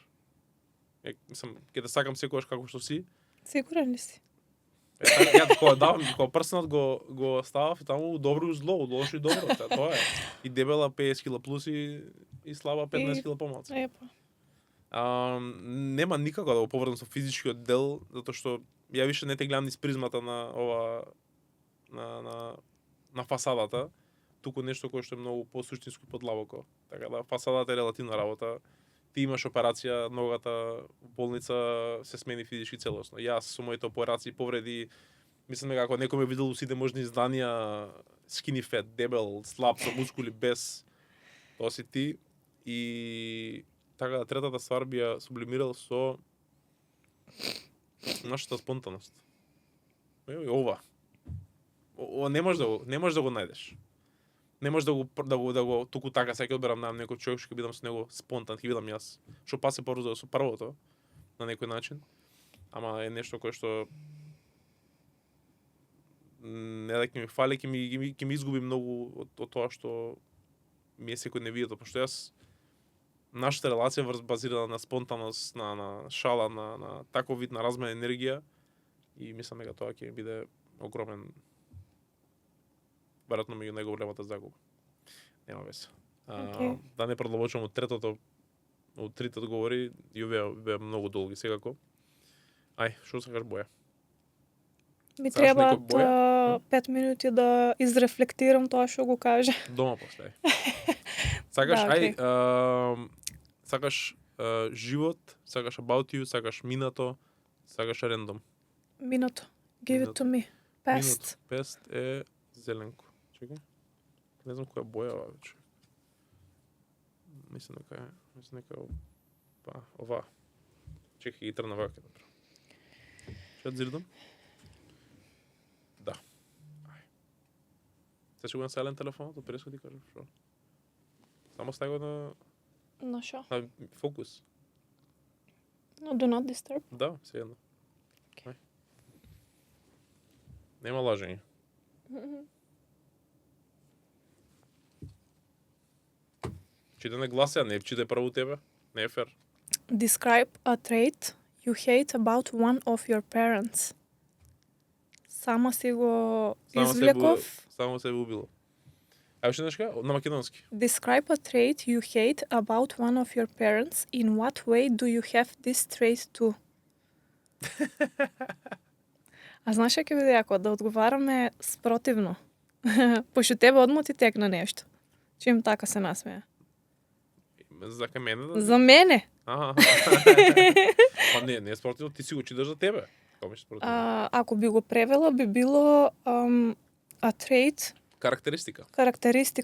Мислам, ќе те сакам секогаш како што си. Сигурен ли си? Ја кога давам, кога прснат го ставав таму добро и зло, лошо и добро, тоа е. И дебела 50 кила плюс и слаба 15 кила помалку. Епа. Нема никако да го поврзам со физичкиот дел, затоа што ја више не те гледам низ призмата на ова на фасадата, туку нешто кое што е многу посуштинско и подлабоко. Така да фасадата е релативна работа. Ти имаш операција, ногата во болница се смени физички целосно. Јас со моите операции, повреди, мислам дека ако некој ме видел сите можни изданија, skinny fat, дебел, слаб, со мускули, без, тоа си ти. И така да третата ствар би ја сублимирал со нашата спонтаност. Ова не можеш да го најдеш. Не можеш да го туку така сега ќе одберам на некој човек што ќе бидам со него спонтан, ќе бидам јас. Што се поврзува со првото на некој начин. Ама е нешто кое што не да ќе ми фали, ќе ми изгуби многу од тоа што ми е секојдневието, пошто јас нашата релација базирана на спонтаност, на шала, на таков вид на размена енергија и мислам дека тоа ќе биде огромен веројатно меѓу најголемата загуба. Нема веќе. Да не продолбочувам од трите одговори, ја беа многу долги секако. Ај, што сакаш боја? Ми требаат 5 минути да изрефлектирам тоа што го кажа. Дома после. Сакаш, сакаш живот, сакаш about you, сакаш минато, сакаш рандом. Минато. Give it to me. Past. Past е зеленко. Чекај. Не знам која боја ова човек. Мислам дека ова. Чекај, ги трна вака добро. Што зирдам? Да. Сега ќе го на silent телефонот, преско ти кажам што. Само стај го на шо? На фокус. No, do not disturb. Да, седно. Нема лажење. Читай на гласа, не читай прво тебе. Не е фер. Describe a trait you hate about one of your parents. Сама си го извлеков. Само се убило. Ајде што нешка на македонски. Describe a trait you hate about one of your parents. In what way do you have this trait too? А знаеш ќе биде јако да одговараме спротивно. Пошто тебе одма ти текна нешто. Чим така се насмеја. За мене да? За мене. Па не е спротивно, ти си го читаш за тебе. Ако би го превела би било a trait. Карактеристика.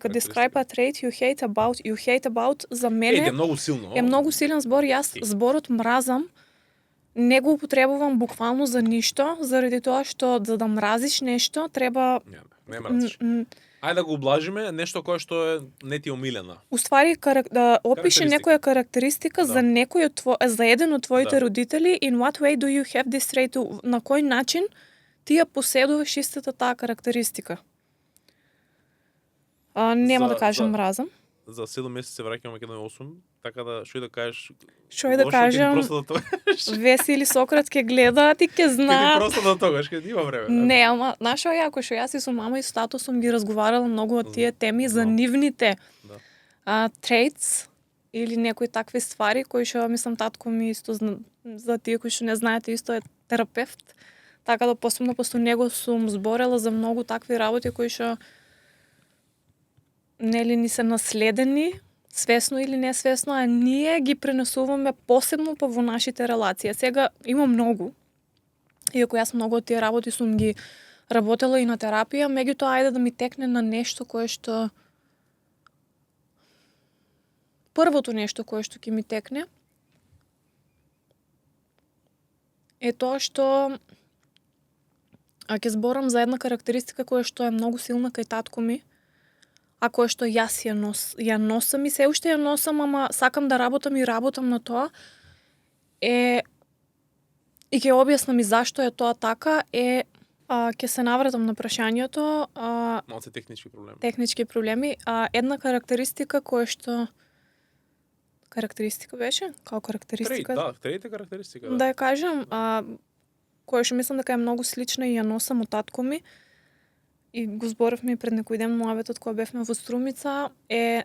Describe a trait you hate about за мене. Е многу силно. Е многу силен збор. Јас зборот мразам. Не го употребувам буквално за ништо, заради тоа што за да мразиш нешто треба не мразиш. Ајде да го ублажиме нешто кое што е не ти омилена. Уствари да опише некоја карактеристика за некој за еден од твоите родители. In what way do you have this trait? На кој начин ти ја поседуваш истата таа карактеристика? Нема да кажам мразам. За 7 месеци се враќаме кај 8, така да што да кажеш. Што да кажам? Веси или Сократ ќе гледаат и ќе знаат. Просто да тогаш ќе има време. Не, ама нашо јако што јас и со мама и со тато сум ги разговарала многу од тие теми за нивните traits или некои такви ствари кои што мислам татко ми исто за тие кои што не знаете исто е терапевт. Така да посебно после него сум зборела за многу такви работи кои што нели ни се наследени, свесно или несвесно, а ние ги пренесуваме посебно во нашите релации. Сега има многу. Иако јас многу од тие работи сум ги работела и на терапија, меѓутоа ајде да ми текне на нешто кое што првото нешто кое што ќе ми текне е тоа што ќе зборам за една карактеристика која што е многу силна кај татко ми, а која што јас ја носам и се уште ја носам, ама сакам да работам на тоа, и ќе објаснам и зашто е тоа така, ќе се навратам на прашањето. Малце технички проблеми. Една карактеристика која што карактеристика беше? Као карактеристика? Трите карактеристика. Да ја кажам, која што мислам дека е многу слична и ја носам од татко ми, и го зборевме и пред некој ден муабетот кога бевме во Струмица, е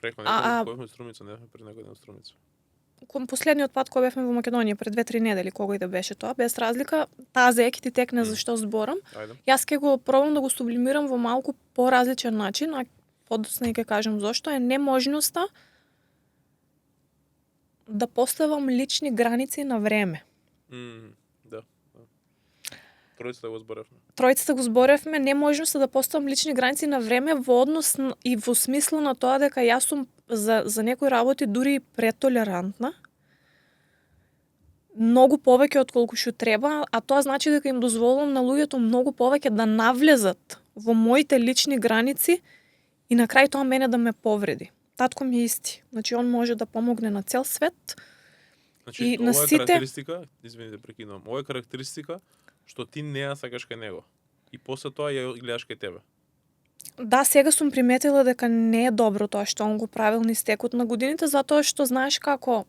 Преко А- некој кој Струмица, не бевме пред некој ден Струмица. последниот пат кога бевме во Македонија пред 2-3 недели, кога и да беше тоа, без разлика, таа зеја ќе ти текне за што зборам. Ајде. Јас ќе го пробам да го сублимирам во малку поразличен начин, а подоцна и ќе кажам зошто е неможноста да поставам лични граници на време. Да. Тројцата го зборевме. Тројцата го зборевме, неможноста да поставам лични граници на време во однос и во смисло на тоа дека јас сум за некои работи дури и претолерантна. Многу повеќе од колку што треба, а тоа значи дека им дозволувам на луѓето многу повеќе да навлезат во моите лични граници и на крај тоа мене да ме повреди. Татко ми е исти. Значи он може да помогне на цел свет. Значи, И ова на е сите- карактеристика, извините, прекинувам. Ова е карактеристика што ти не ја сакаш кај него. И после тоа ја гледаш кај тебе. Да, сега сум приметила дека не е добро тоа што он го правил низ текот на годините, затоа што знаеш како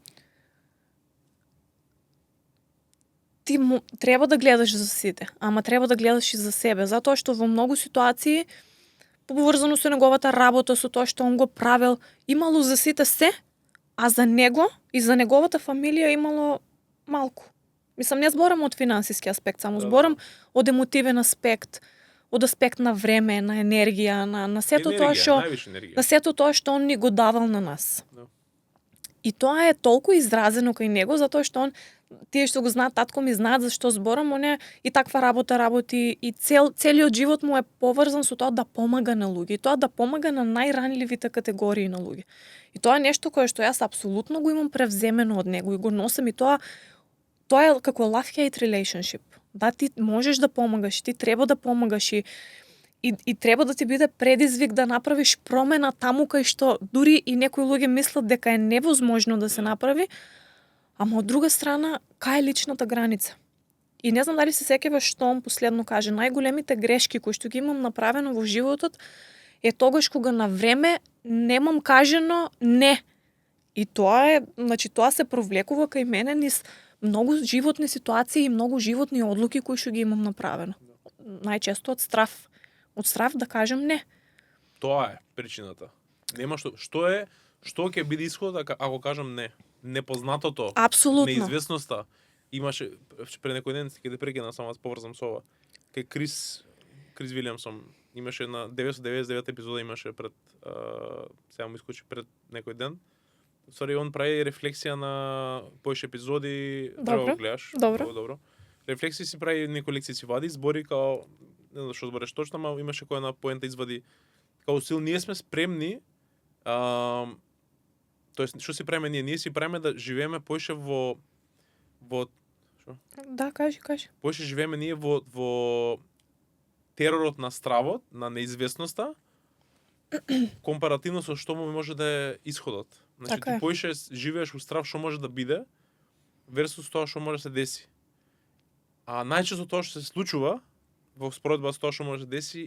ти треба да гледаш за сите, ама треба да гледаш и за себе, затоа што во многу ситуации поврзано со неговата работа, со тоа што он го правил, имало за сите се, а за него и за неговата фамилија имало малку. Мислам, не зборам од финансиски аспект, само Да, зборам од емотивен аспект, од аспект на време, на енергија, на сето тоа што највише енергија. на сето тоа што он ни го давал на нас. Да. И тоа е толку изразено кај него, затоа што он, тие што го знаат, татко ми знаат за што зборам, он е и таква работа работи и целиот живот му е поврзан со тоа да помага на луѓе, и тоа да помага на најранливите категории на луѓе. И тоа е нешто кое што јас апсолутно го имам превземено од него и го носам, и тоа е како love-hate relationship. Да, ти можеш да помагаш, ти треба да помагаш и треба да ти биде предизвик да направиш промена таму кај што дури и некои луѓе мислат дека е невозможно да се направи, ама од друга страна, кај е личната граница? И не знам дали се сеќаваш што он последно каже, најголемите грешки кои што ги имам направено во животот е тогаш кога на време немам кажано не. И тоа е, значи тоа се провлекува кај мене низ многу животни ситуации и многу животни одлуки кои што ги имам направено. Најчесто од страв. Од страв да кажам не. Тоа е причината. Нема што ќе биде исходот ако кажам не. Непознатото, Апсолутно. неизвестноста. Имаше пред некој ден ќе те прекинам, само да поврзам со ова. Кај Крис Вилиамсон имаше на 999 епизода имаше пред сега му искочи пред некој ден. Сори, он прави рефлексија на поише епизоди, треба да го гледаш. Добро. Много добро. Рефлексија си прави некои лекции си вади, збори као не знам што збориш точно, ама имаше која на поента извади као стил ние сме спремни тоест што си правиме ние? Ние си правиме да живееме поише во Да, кажи. поише живееме ние во теророт на стравот, на неизвестноста, компаративно со што може да е исходот. Значи Така ти е. поише живееш во страв што може да биде версус тоа што може да се деси. А најчесто тоа што се случува во споредба со тоа што може да деси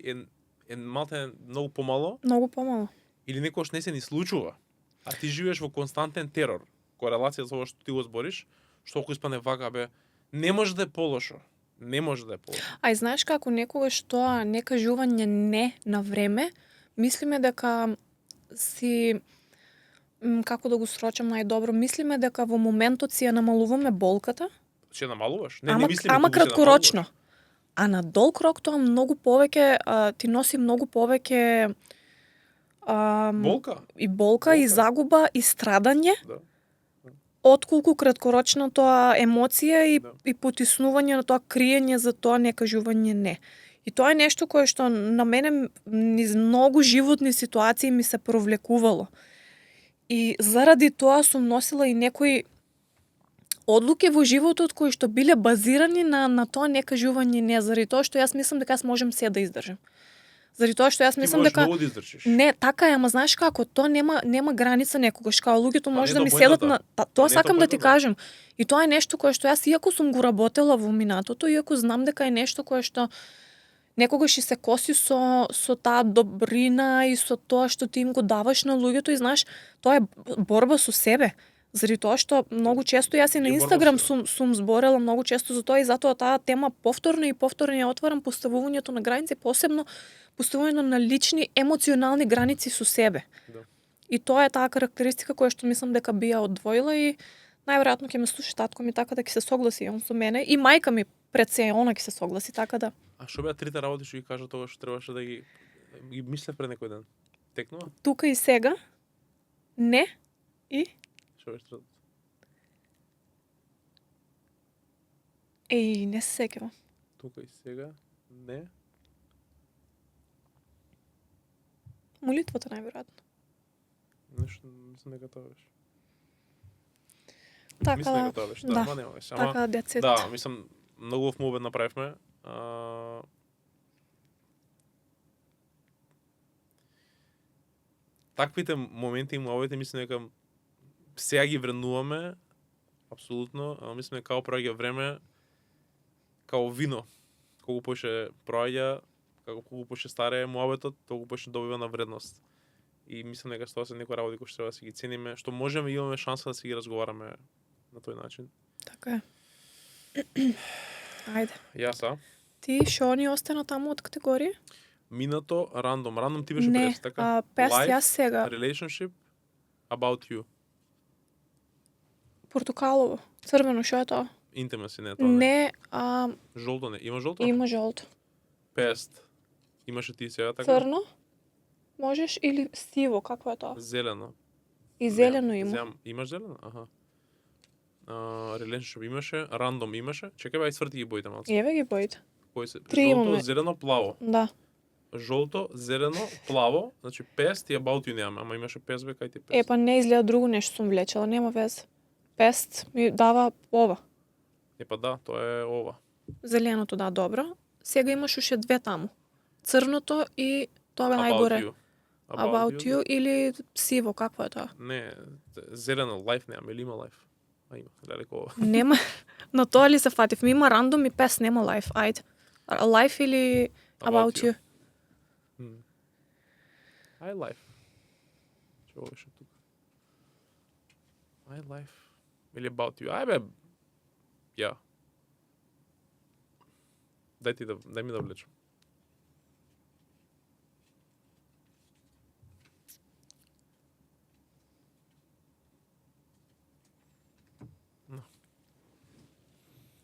е малте многу помало Многу помало. или некогаш не се ни случува. А ти живееш во константен терор. Корелација со ова што ти го збориш, што ако испане вака бе, не може да е полошо. Не може да е полошо. А и знаеш како некогаш тоа некажување не на време, мислиме дека си како да го срочам најдобро, мислиме дека во моментот си ја намалуваме болката, Ќе намалуваш? ама мислиме ама колку ќе краткорочно. А на долг рок тоа многу повеќе ти носи многу повеќе Болка? и болка, и Болка. загуба, и страдање, Да. отколку краткорочна тоа емоција Да. и потиснување на тоа криење за тоа некажување не. И тоа е нешто кое што на мене низ многу животни ситуации ми се провлекувало. И заради тоа сум носила и некои одлуки во животот кои што биле базирани на тоа некажување не, заради тоа што јас мислам дека јас можам се да издржам. Заради тоа што јас Ти мислам можеш дека многу да издржиш. не, така е, ама знаеш како, тоа нема граница некогаш, као луѓето може не да е ми тоа седат поентата. на тоа Не е сакам тоа да ти поентата. кажам. И тоа е нешто кое што јас иако сум го работела во минатото, иако знам дека е нешто кое што некогаш и се коси со таа добрина и со тоа што ти им го даваш на луѓето и знаеш, тоа е борба со себе. Заради тоа што многу често јас и на И Инстаграм борба сум зборела многу често за тоа и затоа таа тема повторно и повторно ја отварам, поставувањето на граници, посебно поставувањето на лични емоционални граници со себе. Да. И тоа е таа карактеристика која што мислам дека би ја одвоила и најверојатно ќе ме слуша татко ми, така да ќе се согласи он со мене и мајка ми пред се она ќе се согласи, така да. А што беа трите работи што ги кажа тоа што требаше да ги мислев пред некој ден? Текнува? Тука и сега не и Што беше трето? не се сеќавам. Тука и сега? Не. Молитвата најверојатно. Нешто, мислам дека тоа беше. Така Мислам дека да. тоа беше. Да. Ама нема веќе. Ама Така децет. да, мислам многу убав муабет направивме. Таквите моменти и муабети мислам дека сега ги вренуваме апсолутно, ама мислам дека као проаѓа време као вино. Колку поише проаѓа, колку поише старее муабетот, толку поише добива на вредност. И мислам дека тоа се некои работи кои што треба да си ги цениме, што можеме и имаме шанса да си ги разговараме на тој начин. Така е. Ајде. Јаса. Ти шо ни остана таму од категорија? Минато, рандом. Рандом ти беше Не, прес, така? пес Life, јас сега. Relationship, about you. Портокалово. Црвено, шо е тоа? Intimacy, не тоа. Не. Не, Жолто не. Има жолто? има жолто. Пест. Имаше ти сега така? Црно? Можеш или сиво, какво е тоа? Зелено. И зелено Не, има. Имаш зелено? Аха. Relationship имаше, рандом имаше. Чекај бе, ај сврти ги боите малце. Еве ги боите. Кои се? Три Жолто, имаме. зелено, плаво. Да. Жолто, зелено, плаво, значи пест и about you немаме, ама имаше пест бе, кај ти пест. Па не изгледа друго нешто сум влечела, нема везе. Пест ми дава ова. Па да, тоа е ова. Зеленото да, добро. Сега имаш уште две таму. Црното и тоа бе About најгоре. you. About you или сиво, какво е тоа? Не, зелено, life немаме, или има life? А има, далеко ова. Нема. На тоа ли се фатив? Ми има рандом и пес, нема лайф. Ајде. Лайф или about you? I life. Што беше тука? I life. Или about you. Ај бе. Ја. Дај ми да влечам.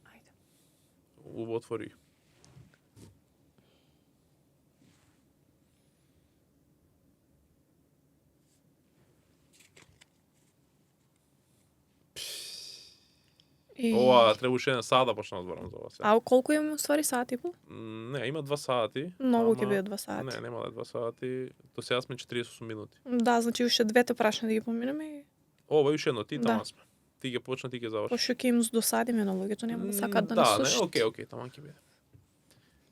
Ајде. Отвори. И... Ова требаше една саат да почнам да зборам за ова сега. А колку имаме уствари сати и пол? Не, има 2 сати. Многу ќе ама- биде 2 сати. Не, нема да е 2 сати. До сега сме 48 минути. Да, значи уште двете прашни да ги поминеме и Ова уште едно, ти Да. таман сме. Ти ќе почна, ти ќе завршиш. пошто ќе им досадиме на луѓето, нема да сакаат да не Да, слушаат. окей, таман ќе биде.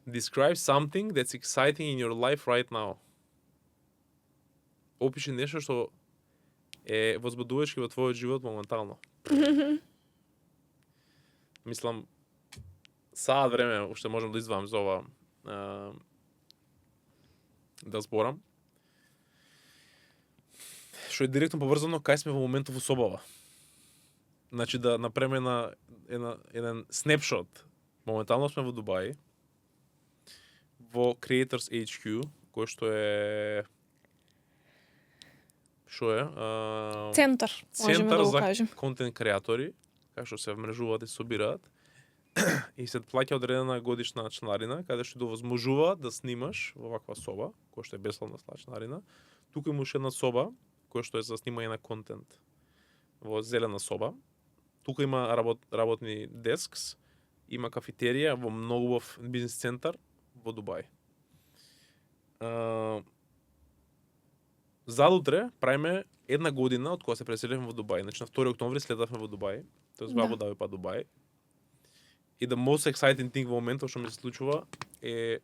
Describe something that's exciting in your life right now. Опиши нешто што е возбудувачки во твојот живот моментално. Мислам, саат време уште можам да издвам за ова да зборам. Што е директно поврзано кај сме во моментов во собава. Значи да направиме еден снапшот. Моментално сме во Дубај, во Creators HQ, кој што е Центар, можеме да го за кажем. контент креатори, кај што се вмрежуваат и собираат и се плаќа одредена годишна членарина, каде што довозможува да снимаш во ваква соба, која што е бесплатна членарина. Тука имаш една соба која што е за снимање на контент во зелена соба. Тука има работни дескс, има кафетерија во многу убав бизнес центар во Дубај. Задутре правиме една година од кога се преселивме во Дубај. Значи на 2 октомври следавме во Дубај. Тоест во Абу Даби па Дубај. И the most exciting thing во моментот што ми се случува е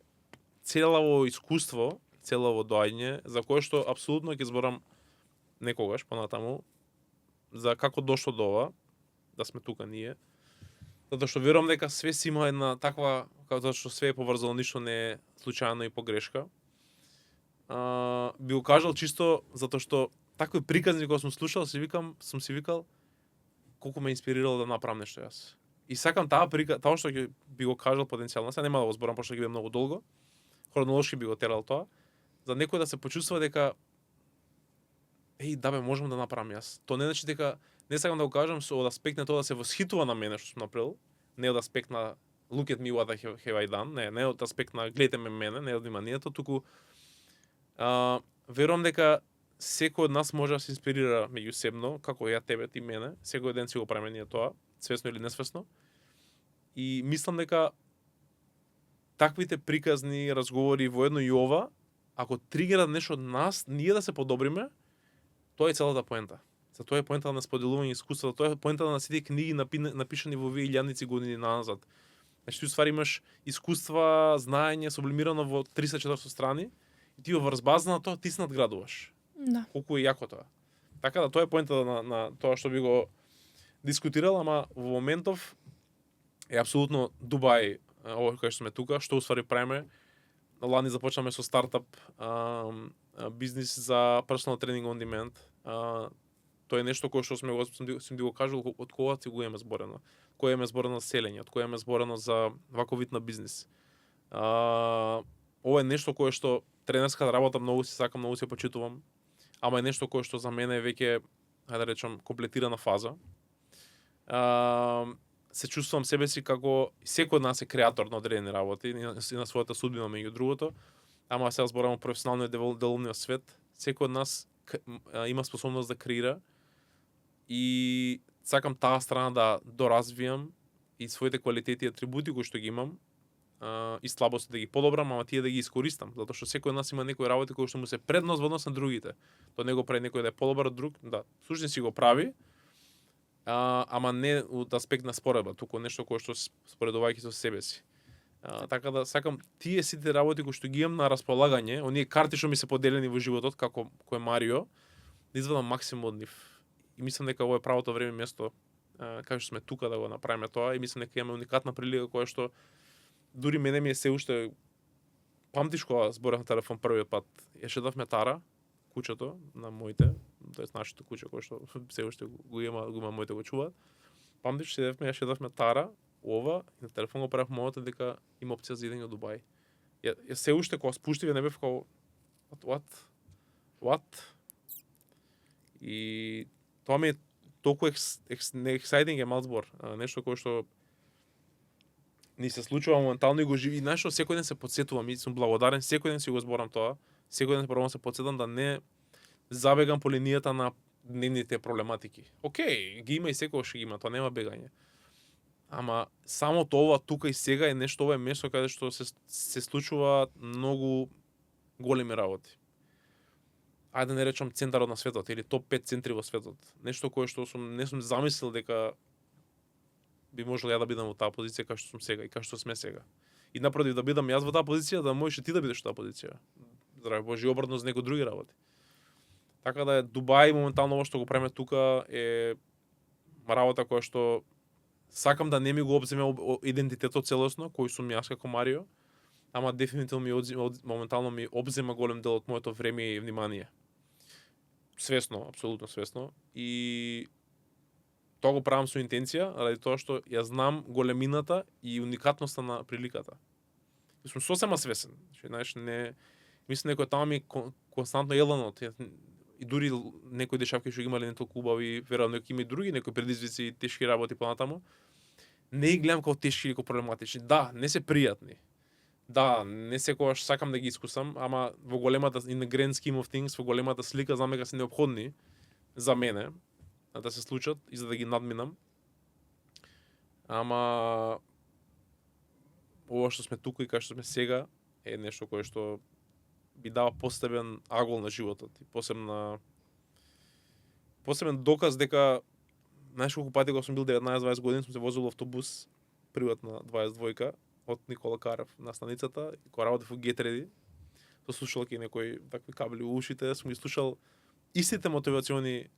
целово искуство, целово доаѓање, за кое што апсолутно ќе зборам некогаш понатаму за како дошло до ова, да сме тука ние. Затоа што верувам дека све си има една таква, како што све е поврзано, ништо не е случајно и погрешка. Би го кажал чисто затоа што такви приказни кога сум слушал, сум си викал, колку ме инспирирало да направам нешто јас. И сакам таа прика, тоа што ќе би го кажал потенцијално, сега нема да го зборам пошто ќе биде многу долго. Хронолошки би го терал тоа, за некој да се почувствува дека да бе, можам да направам јас. Тоа не значи дека не сакам да го кажам со од аспект на тоа да се восхитува на мене што сум направил, не од аспект на look at me what I have I done, не од аспект на гледате ме мене, не од вниманието, туку верувам дека секој од нас може да се инспирира меѓусебно, како ја тебе, ти мене, секој ден си го правиме ние тоа, свесно или несвесно. И мислам дека таквите приказни разговори воедно и ова, ако тригерат нешто од нас, ние да се подобриме, тоа е целата поента. За тоа е поента на споделување искуства, тоа е поента на сите книги напишани во овие илјадници години назад. Значи ти уствари имаш искуства, знаење сублимирано во 300-400 страни и ти во врзбаза на тоа ти се надградуваш. Да. Колку е јако тоа. Така да тоа е поента на тоа што би го дискутирал, ама во моментов е апсолутно Дубај, ова кај што сме тука, што уствари правиме. Лани започнаме со стартап бизнис за personal training on demand. Тоа е нешто кое што сум го кажал од кога си го имаме зборено. Кој имаме зборено за селење, од кој имаме зборено за ваков вид на бизнис. Ова е нешто кое што тренерската работа многу си сакам, многу си почитувам, ама е нешто кое што за мене е веќе, хајде да речам, комплетирана фаза. Се чувствувам себе си како секој од нас е креатор на одредени работи и на својата судбина меѓу другото, ама сега зборам о професионалниот деловниот свет. Секој од нас има способност да креира и сакам таа страна да доразвијам и своите квалитети и атрибути кои што ги имам и слабости да ги подобрам, ама тие да ги искористам, затоа што секој од нас има некои работи кои што му се предност во однос на другите. Тоа не го прави некој да е подобар од друг, да, суштински го прави, ама не од аспект на споредба, туку нешто кое што споредувајќи со себе си. Така да сакам тие сите работи кои што ги имам на располагање, оние карти што ми се поделени во животот како кој Марио, да извадам максимум од нив. И мислам дека ова е правото време и место кај што сме тука да го направиме тоа и мислам дека имаме уникатна прилика која што дури мене ми е се уште памтиш кога зборев на телефон првиот пат, ја шедавме Тара, куќето на моите, тоест нашето куќе кое што се уште го има моите го чуваат. Памтиш ја шедавме Тара, ова и на телефон го правев мојата дека има опција за идење од Дубај. Ја се уште кога спуштив ја не бев како what? И тоа ми е толку exciting е мал збор, нешто кое што ни се случува моментално и го живи, и нешто секој ден се потсетувам и сум благодарен, секој ден си го зборам тоа, секој ден пробам се потсетам да не забегам по линијата на дневните проблематики. Океј, ги има и секогаш ги има, тоа нема бегање. Ама самото ова тука и сега е нешто, ова е место каде што се случува многу големи работи. Ајде да не речам центарот на светот или топ 5 центри во светот. Нешто кое што не сум замислил дека би можел ја да бидам во таа позиција кај што сум сега и кај што сме сега. И напротив да бидам јас во таа позиција, да можеш и ти да бидеш во таа позиција. Здраве Боже, обрно за некои други работи. Така да е Дубај моментално ова што го правиме тука е работа која што сакам да не ми го обземе идентитетот целосно, кој сум јас како Марио, ама дефинитивно моментално ми обзема голем дел од моето време и внимание. Свесно, апсолутно свесно. И тоа го правам со интенција, ради тоа што ја знам големината и уникатноста на приликата. И сум сосема свесен. Знаеш, не мислам некој таму ми константно еланот. И дури некои дешавки што ги имале не толку убави, веројатно ќе има и други некои предизвици и тешки работи понатаму. Не ги гледам како тешки или како проблематични. Да, не се пријатни. Да, не секогаш сакам да ги искусам, ама во големата in the grand scheme of things, во големата слика знам дека се неопходни за мене да се случат и за да ги надминам. Ама ова што сме тука и кај што сме сега е нешто кое што би дава посебен агол на животот и посебен доказ дека знаеш колку пати кога сум бил 19-20 години сум се возил во автобус приватна 22 од Никола Карев на станицата и кога работев во Get Ready со слушалки некои такви кабели во ушите, сум ги слушал истите мотивациони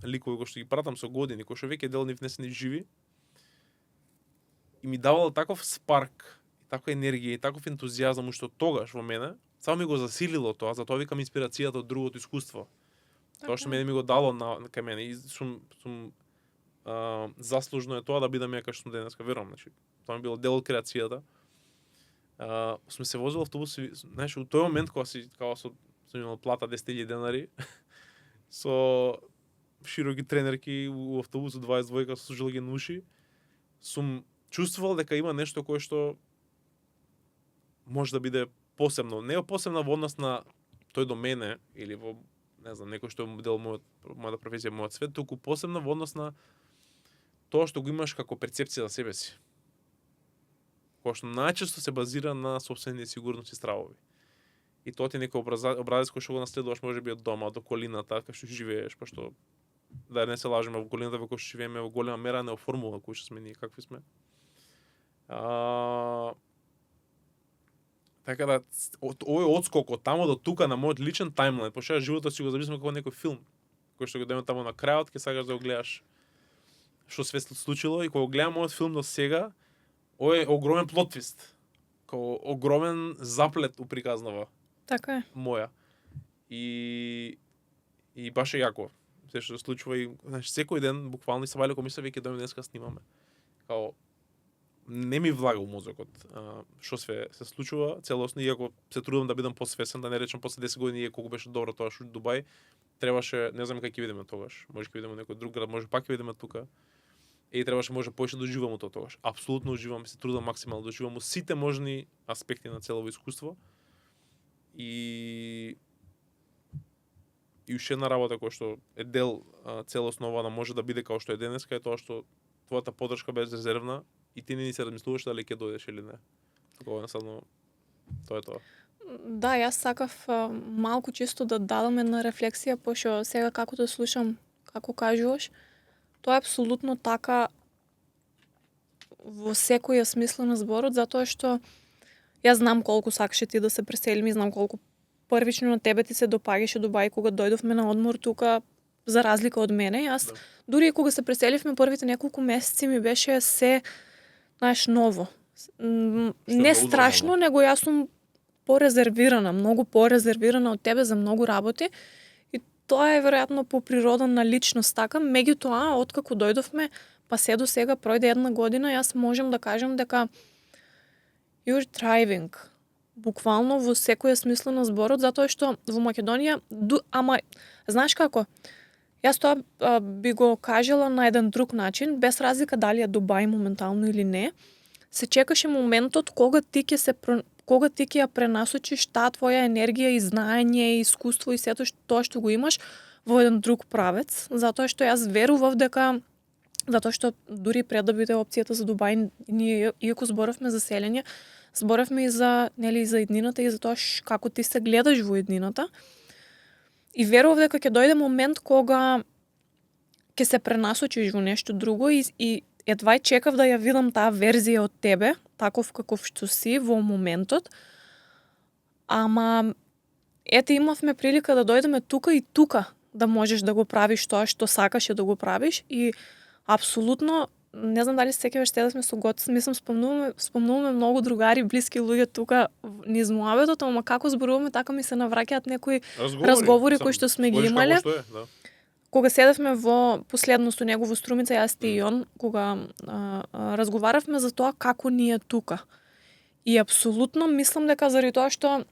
ликови кои што ги пратам со години, кои што веќе дел нив не се ни живи и ми давало таков спарк, таква енергија и таков ентузијазам уште тогаш во мене, само ми го засилило тоа, затоа викам инспирацијата од другото искуство. Тоа што мене ми го дало кај мене и сум заслужно е тоа да бидам ја кај што сум денеска, верувам, значи. Тоа ми било дел од креацијата. Сме се возили автобус, знаеш, у тој момент кога сум имал плата 10.000 денари, со широки тренерки у автобусу 22 со жилги нуши, сум чувствувал дека има нешто кое што може да биде посебно. Не посебно во однос на тој до мене или во, не знам, некој што е дел мојата професија, мојот свет, туку посебно во однос на тоа што го имаш како перцепција за себе си. Кој што најчесто се базира на сопствени сигурност и стравови. И тоа ти некој образец кој што го наследуваш можеби од дома, од околината, кај што живееш, пошто да не се лажеме, во околината во која што живееме во голема мера не оформува кои што сме ние, какви сме. Така да овој одскок од тамо до тука на мојот личен таймлайн, пошто животот си го замислам како некој филм, кој што го дојме тамо на крајот, ќе сакаш да го гледаш што се случило и кога го гледам овој филм до сега, овој е огромен плот твист. Како огромен заплет уприказнава. Така е. Моја. И баш е јако. Се што се случува и знаеш секој ден буквално се вали комисија веќе дојме денеска снимаме. Као не ми влага у мозокот што се случува целосно, иако се трудам да бидам посвесен, да не речам после 10 години колку беше добро тоа што Дубај, требаше, не знам како ќе видиме тогаш. Може ќе видиме некој друг град, може пак ќе видиме тука. И требаше може повеќе да уживам тоа тогаш. Апсолутно уживам, се трудам максимално да уживам сите можни аспекти на целово искуство. И уште една работа која што е дел целосно ова да може да биде како што е денеска е тоа што твојата поддршка безрезервна и ти не се размислуваш дали ќе дојдеш или не. Такова насадно тоа е тоа. Да, јас сакав малку чисто да дадам една рефлексија, пошто сега како те слушам, како кажуваш, тоа е апсолутно така во секоја смисла на зборот, затоа што јас знам колку сакаше ти да се преселиме, знам колку првично на тебе ти се допаѓаше Дубај кога дојдовме на одмор тука, за разлика од мене. Јас дури и кога се преселивме првите неколку месеци ми беше се, знаеш, ново. Не страшно, него јас сум порезервирана, многу порезервирана од тебе за многу работи. И тоа е веројатно по природа на личност така. Меѓутоа, откако дојдовме, па се до сега пројде една година, јас можам да кажам дека you're thriving. Буквално во секоја смисла на зборот, затоа што во Македонија, ама знаеш како? Јас тоа би го кажала на еден друг начин, без разлика дали е Дубај моментално или не. Се чекаше моментот кога ти ќе ја пренасочиш таа твоја енергија и знаење и искуство и сето тоа што го имаш во еден друг правец, затоа што јас верував дека затоа што дури пред да биде опцијата за Дубај, ние иако зборавме за селење, зборавме и за за иднината и за тоа како ти се гледаш во иднината. И верував дека ќе дојде момент кога ќе се пренасочиш во нешто друго и едва чекав да ја видам таа верзија од тебе, таков каков што си во моментот. Ама ете имавме прилика да дојдеме тука и тука да можеш да го правиш тоа што сакаше да го правиш и апсолутно не знам дали се сеќаваш, сега сме со Гоце, мислам спомнуваме многу другари, блиски луѓе тука низ муабетот, ама како зборуваме, така ми се навраќаат некои разговори кои што сме ги имале. Кога седевме во последно со него во Струмица, јас и он, кога разговаравме за тоа како ни е тука. И апсолутно мислам дека заради тоа што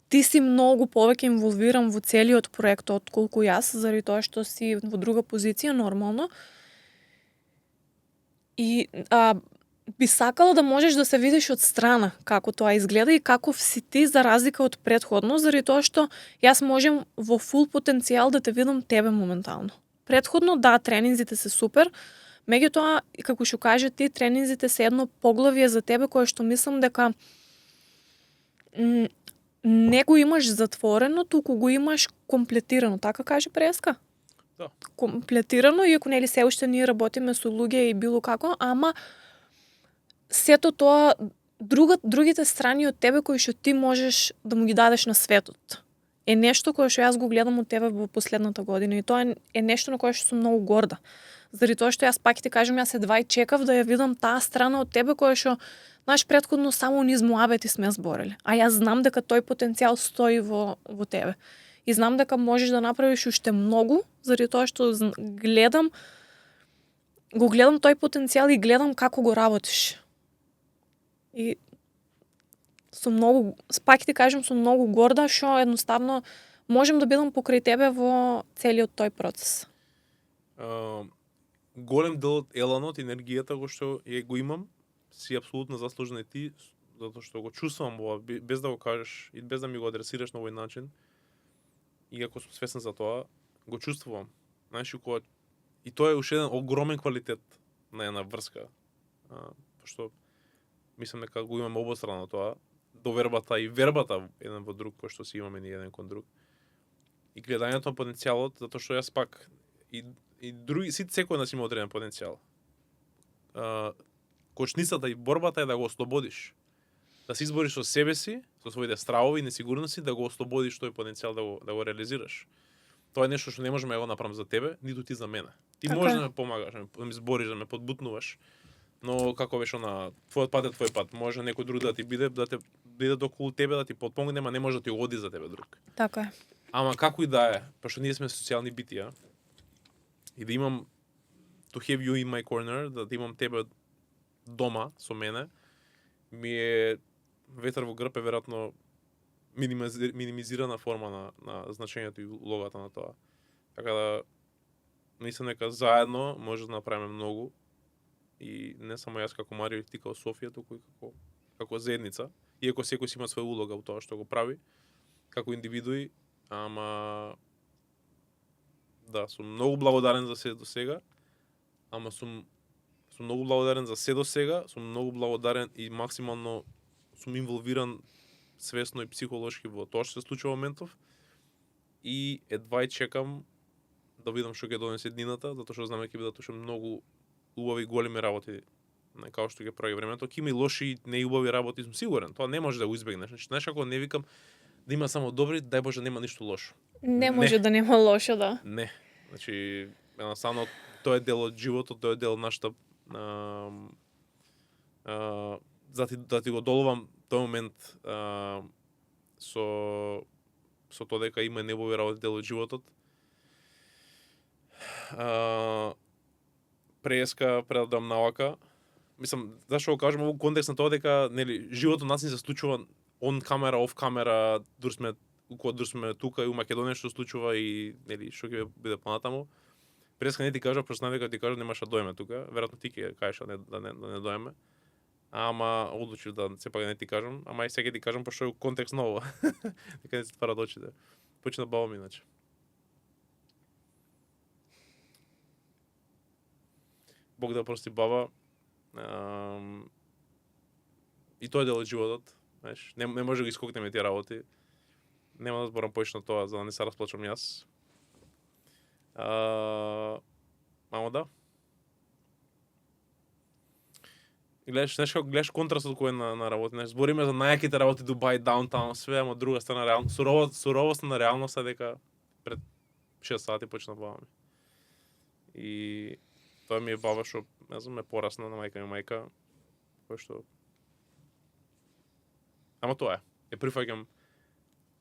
ти си многу повеќе инволвиран во целиот проект отколку јас, заради тоа што си во друга позиција нормално. И би сакала да можеш да се видиш од страна како тоа изгледа и каков си ти за разлика од претходно, заради тоа што јас можем во фул потенцијал да те видам тебе моментално. Претходно, да, тренинзите се супер, меѓутоа, како што кажа ти, тренинзите се едно поглавје за тебе кое што мислам дека не го имаш затворено, туку го имаш комплетирано, така каже Преска? Да. Комплетирано, иако нели се уште ние работиме со луѓе и било како, ама сето тоа другите страни од тебе кои што ти можеш да му ги дадеш на светот. Е нешто кое што јас го гледам од тебе во последната година и тоа е нешто на кое што сум многу горда. Заради тоа што јас пак ти кажам, јас едва и чекав да ја видам таа страна од тебе која што знаеш претходно само низ муабети сме збореле. А јас знам дека тој потенцијал стои во тебе. И знам дека можеш да направиш уште многу, заради тоа што гледам го гледам тој потенцијал и гледам како го работиш. И сум многу, пак ти кажам, сум многу горда што едноставно можем да бидам покрај тебе во целиот тој процес. Голем дел од еланот, енергијата што го имам, си апсолутно заслужен и ти, затоа што го чувствувам ова, без да го кажеш и без да ми го адресираш на овој начин. Иако сум свесен за тоа, го чувствувам. Знаеш, и тоа е уште еден огромен квалитет на една врска. Пошто мислам дека го имаме обострано тоа, довербата и вербата еден во друг, кој што си имаме ни еден кон друг. И гледањето на потенцијалот, затоа што јас пак и други, секој нас има одреден потенцијал. Кочницата и борбата е да го ослободиш. Да се избориш со себе си, со своите стравови и несигурности, да го ослободиш тој потенцијал да го реализираш. Тоа е нешто што не можеме да го направам за тебе, ниту ти за мене. Ти можеш да ме помагаш, да ми збориш, да ме подбутнуваш, но како беше на твојот пат е твој пат. Може некој друг да ти биде, да те биде околу тебе, да ти подпомогне, ама не може да ти оди за тебе друг. Така е. Ама како и да е, пошто ние сме социјални битија, и да имам to have you in my corner, да имам тебе дома со мене, ми е ветер во грб е веројатно минимизирана форма на значењето и улогата на тоа. Така да мислам дека заедно може да направиме многу и не само јас како Марио и ти како Софија, туку и како заедница, иако секој си има своја улога во тоа што го прави како индивидуи, ама да, сум многу благодарен за се до сега, ама сум многу благодарен за се до сега, сум многу благодарен и максимално сум инволвиран свесно и психолошки во тоа што се случува во моментов и едва чекам да видам што ќе донесе днината, затоа што знам дека ќе бидат уште многу убави големи работи, како што ќе прави времето. Ќе има и лоши и неубави работи, сум сигурен. Тоа не може да го избегнеш. Значи, знаеш како не викам да има само добри, дај Боже нема ништо лошо. Не може да нема лошо, да. Не. Значи, едноставно тоа е дел од животот, тоа е дел од нашата да ти го долувам тој момент со тоа дека има неубави работи дел од животот. Преска предадам навака. Мислам, зашто го кажам во контекст на тоа дека нели животот нас не се случува он камера, оф камера, дур сме тука и у Македонија што случува и нели што ќе биде понатаму. Преска не ти кажа, пошто дека ти кажа немаше да дојме тука, веројатно ти ќе кажеш да не дојме. Ама одлучив да сепак не ти кажам, ама и сега ти кажам пошто е контекст на ова. Дека не се тварат очите. Почна баба ми иначе. Бог да прости баба. И тоа е дел од животот, знаеш, не може да ги скокнеме тие работи. Нема да зборам повеќе на тоа за да не се расплачам јас. Ама да. Гледаш контрастот кој е на работи. Знаеш, збориме за најаките работи Дубај, даунтаун, све, ама друга страна реално суровост на реалноста дека пред 6 сати почна баба ми. И тоа ми е баба што, не знам, ме порасна на мајка, кој што ама тоа е. Ја прифаќам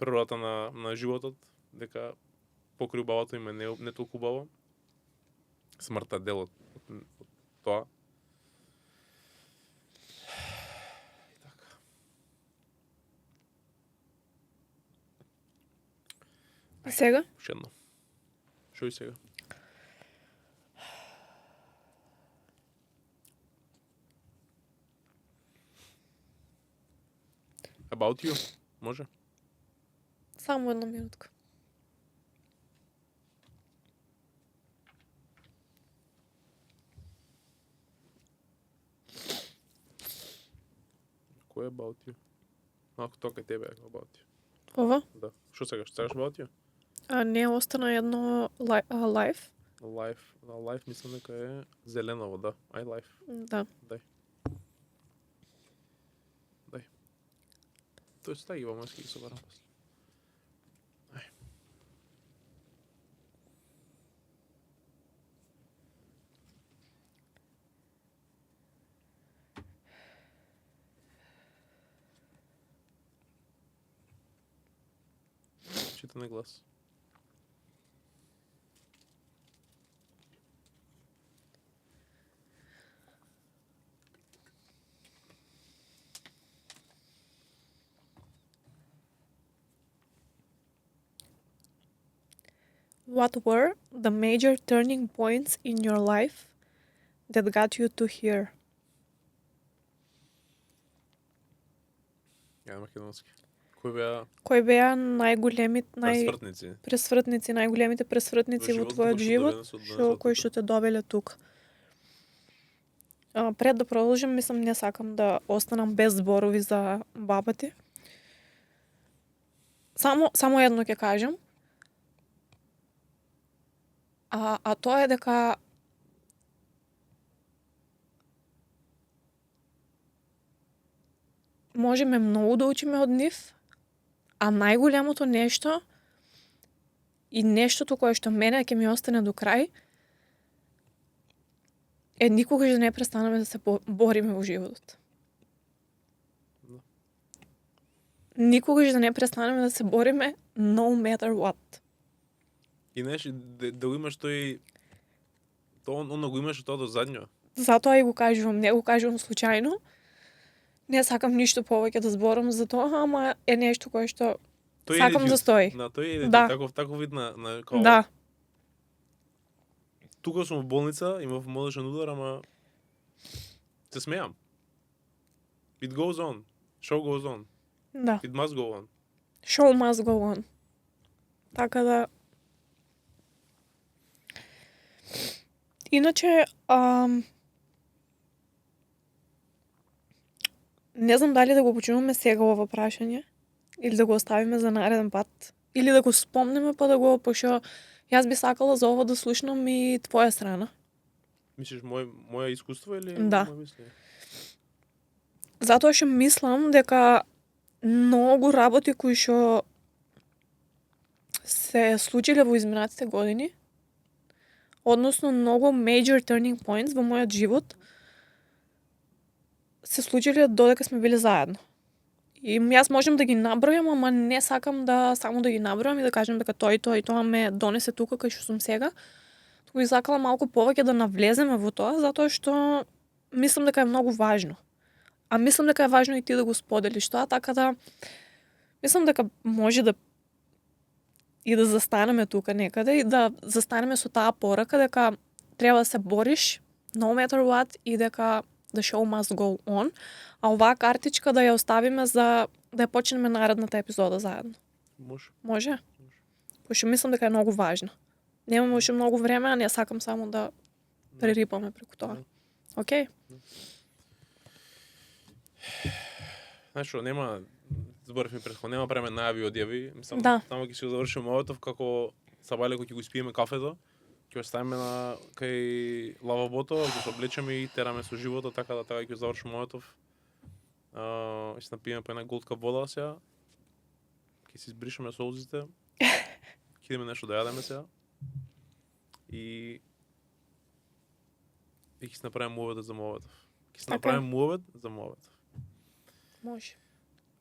природата на животот, дека покрај бабата им е не толку убаво. Смртта е дел од тоа. И така. И сега? Уште едно. Шо и сега? About you? Може? Само една минутка. Кој е about you? Ако тоа кај тебе е about you. Ова? Да. Што сега? Што сакаш about you? Не, остана едно live. Life мислам дека е зеленово, да. iLife. Да. Дај. Тој стаги во маски ги собарам после. Ај. Читане глас. What were the major turning points in your life that got you to here? Ја на македонски. Кои беа пресвртници пресвртници, најголемите пресвртници во твојот живот, кои што те довеле тука? Пред да продолжим, мислам, не сакам да останам без зборови за баба ти. Само едно ќе кажам. А тоа е дека можеме многу да учиме од нив, а најголемото нешто и нештото кое што мене ќе ми остане до крај е никогаш да не престанеме да се бориме во животот. Никогаш да не престанеме да се бориме no matter what. И да го имаш тој он го имаш тоа до задњо. Затоа и го кажувам, не го кажувам случајно. Не сакам ништо повеќе да зборам за тоа, ама е нешто кое што сакам да стои. Да, тој е таков вид на као. Да. Тука сум во болница, имав мозочен удар, ама се смеам. It goes on. Show goes on. Да. It must go on. Show must go on. Така да... Иначе, не знам дали да го почнуваме сега ова прашање, или да го оставиме за нареден пат, или да го спомнеме па да го, пошто јас би сакала за ова да слушнам и твоја страна. Мислиш моја искуство или Да. моја мислење? Затоа што мислам дека многу работи кои што се случиле во изминатите години, односно многу major turning points во мојот живот, се случиле додека сме биле заедно. И јас можам да ги набројам, ама не сакам да само да ги набројам и да кажам дека тоа и тоа и тоа ме донесе тука кај што сум сега. Туку би сакала малку повеќе да навлеземе во тоа, затоа што мислам дека е многу важно. А мислам дека е важно и ти да го споделиш тоа, така да мислам дека може да и да застанеме тука некаде и да застанеме со таа порака дека треба да се бориш no matter what и дека the show must go on, а оваа картичка да ја оставиме за да ја почнеме наредната епизода заедно. Може? Пошто мислам дека е многу важно. Немаме уште многу време, а не сакам само да прерипаме преку тоа. Океј? Знаеш што, зборевме претходно, нема време најави одјави. Мислам, Да. само ќе се завршиме овото како сабале кој ќе го испиеме кафето, ќе оставиме кај лавабото, ќе се облечеме и тераме со животот, така ќе завршиме овото. Ќе се напиеме по една голтка вода сега. Ќе се избришеме солзите. Ќе идеме нешто да јадеме сега. И ќе се направиме муавет за муавет. Ќе се направиме муавет за муавет. Може.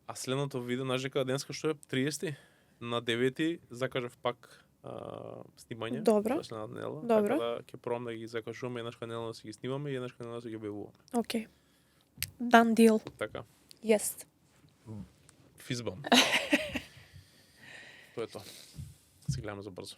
А следното видео, знаеш дека денеска што е 30 на 9 закажав пак снимање. Добро. Следната недела. Добро. Така да ќе пробам да ги закажуваме еднаш неделно да си ги снимаме и еднаш неделно да си ги објавуваме. Океј. Done deal. Така. Yes. Физбам. Тоа е тоа. Се гледаме за брзо.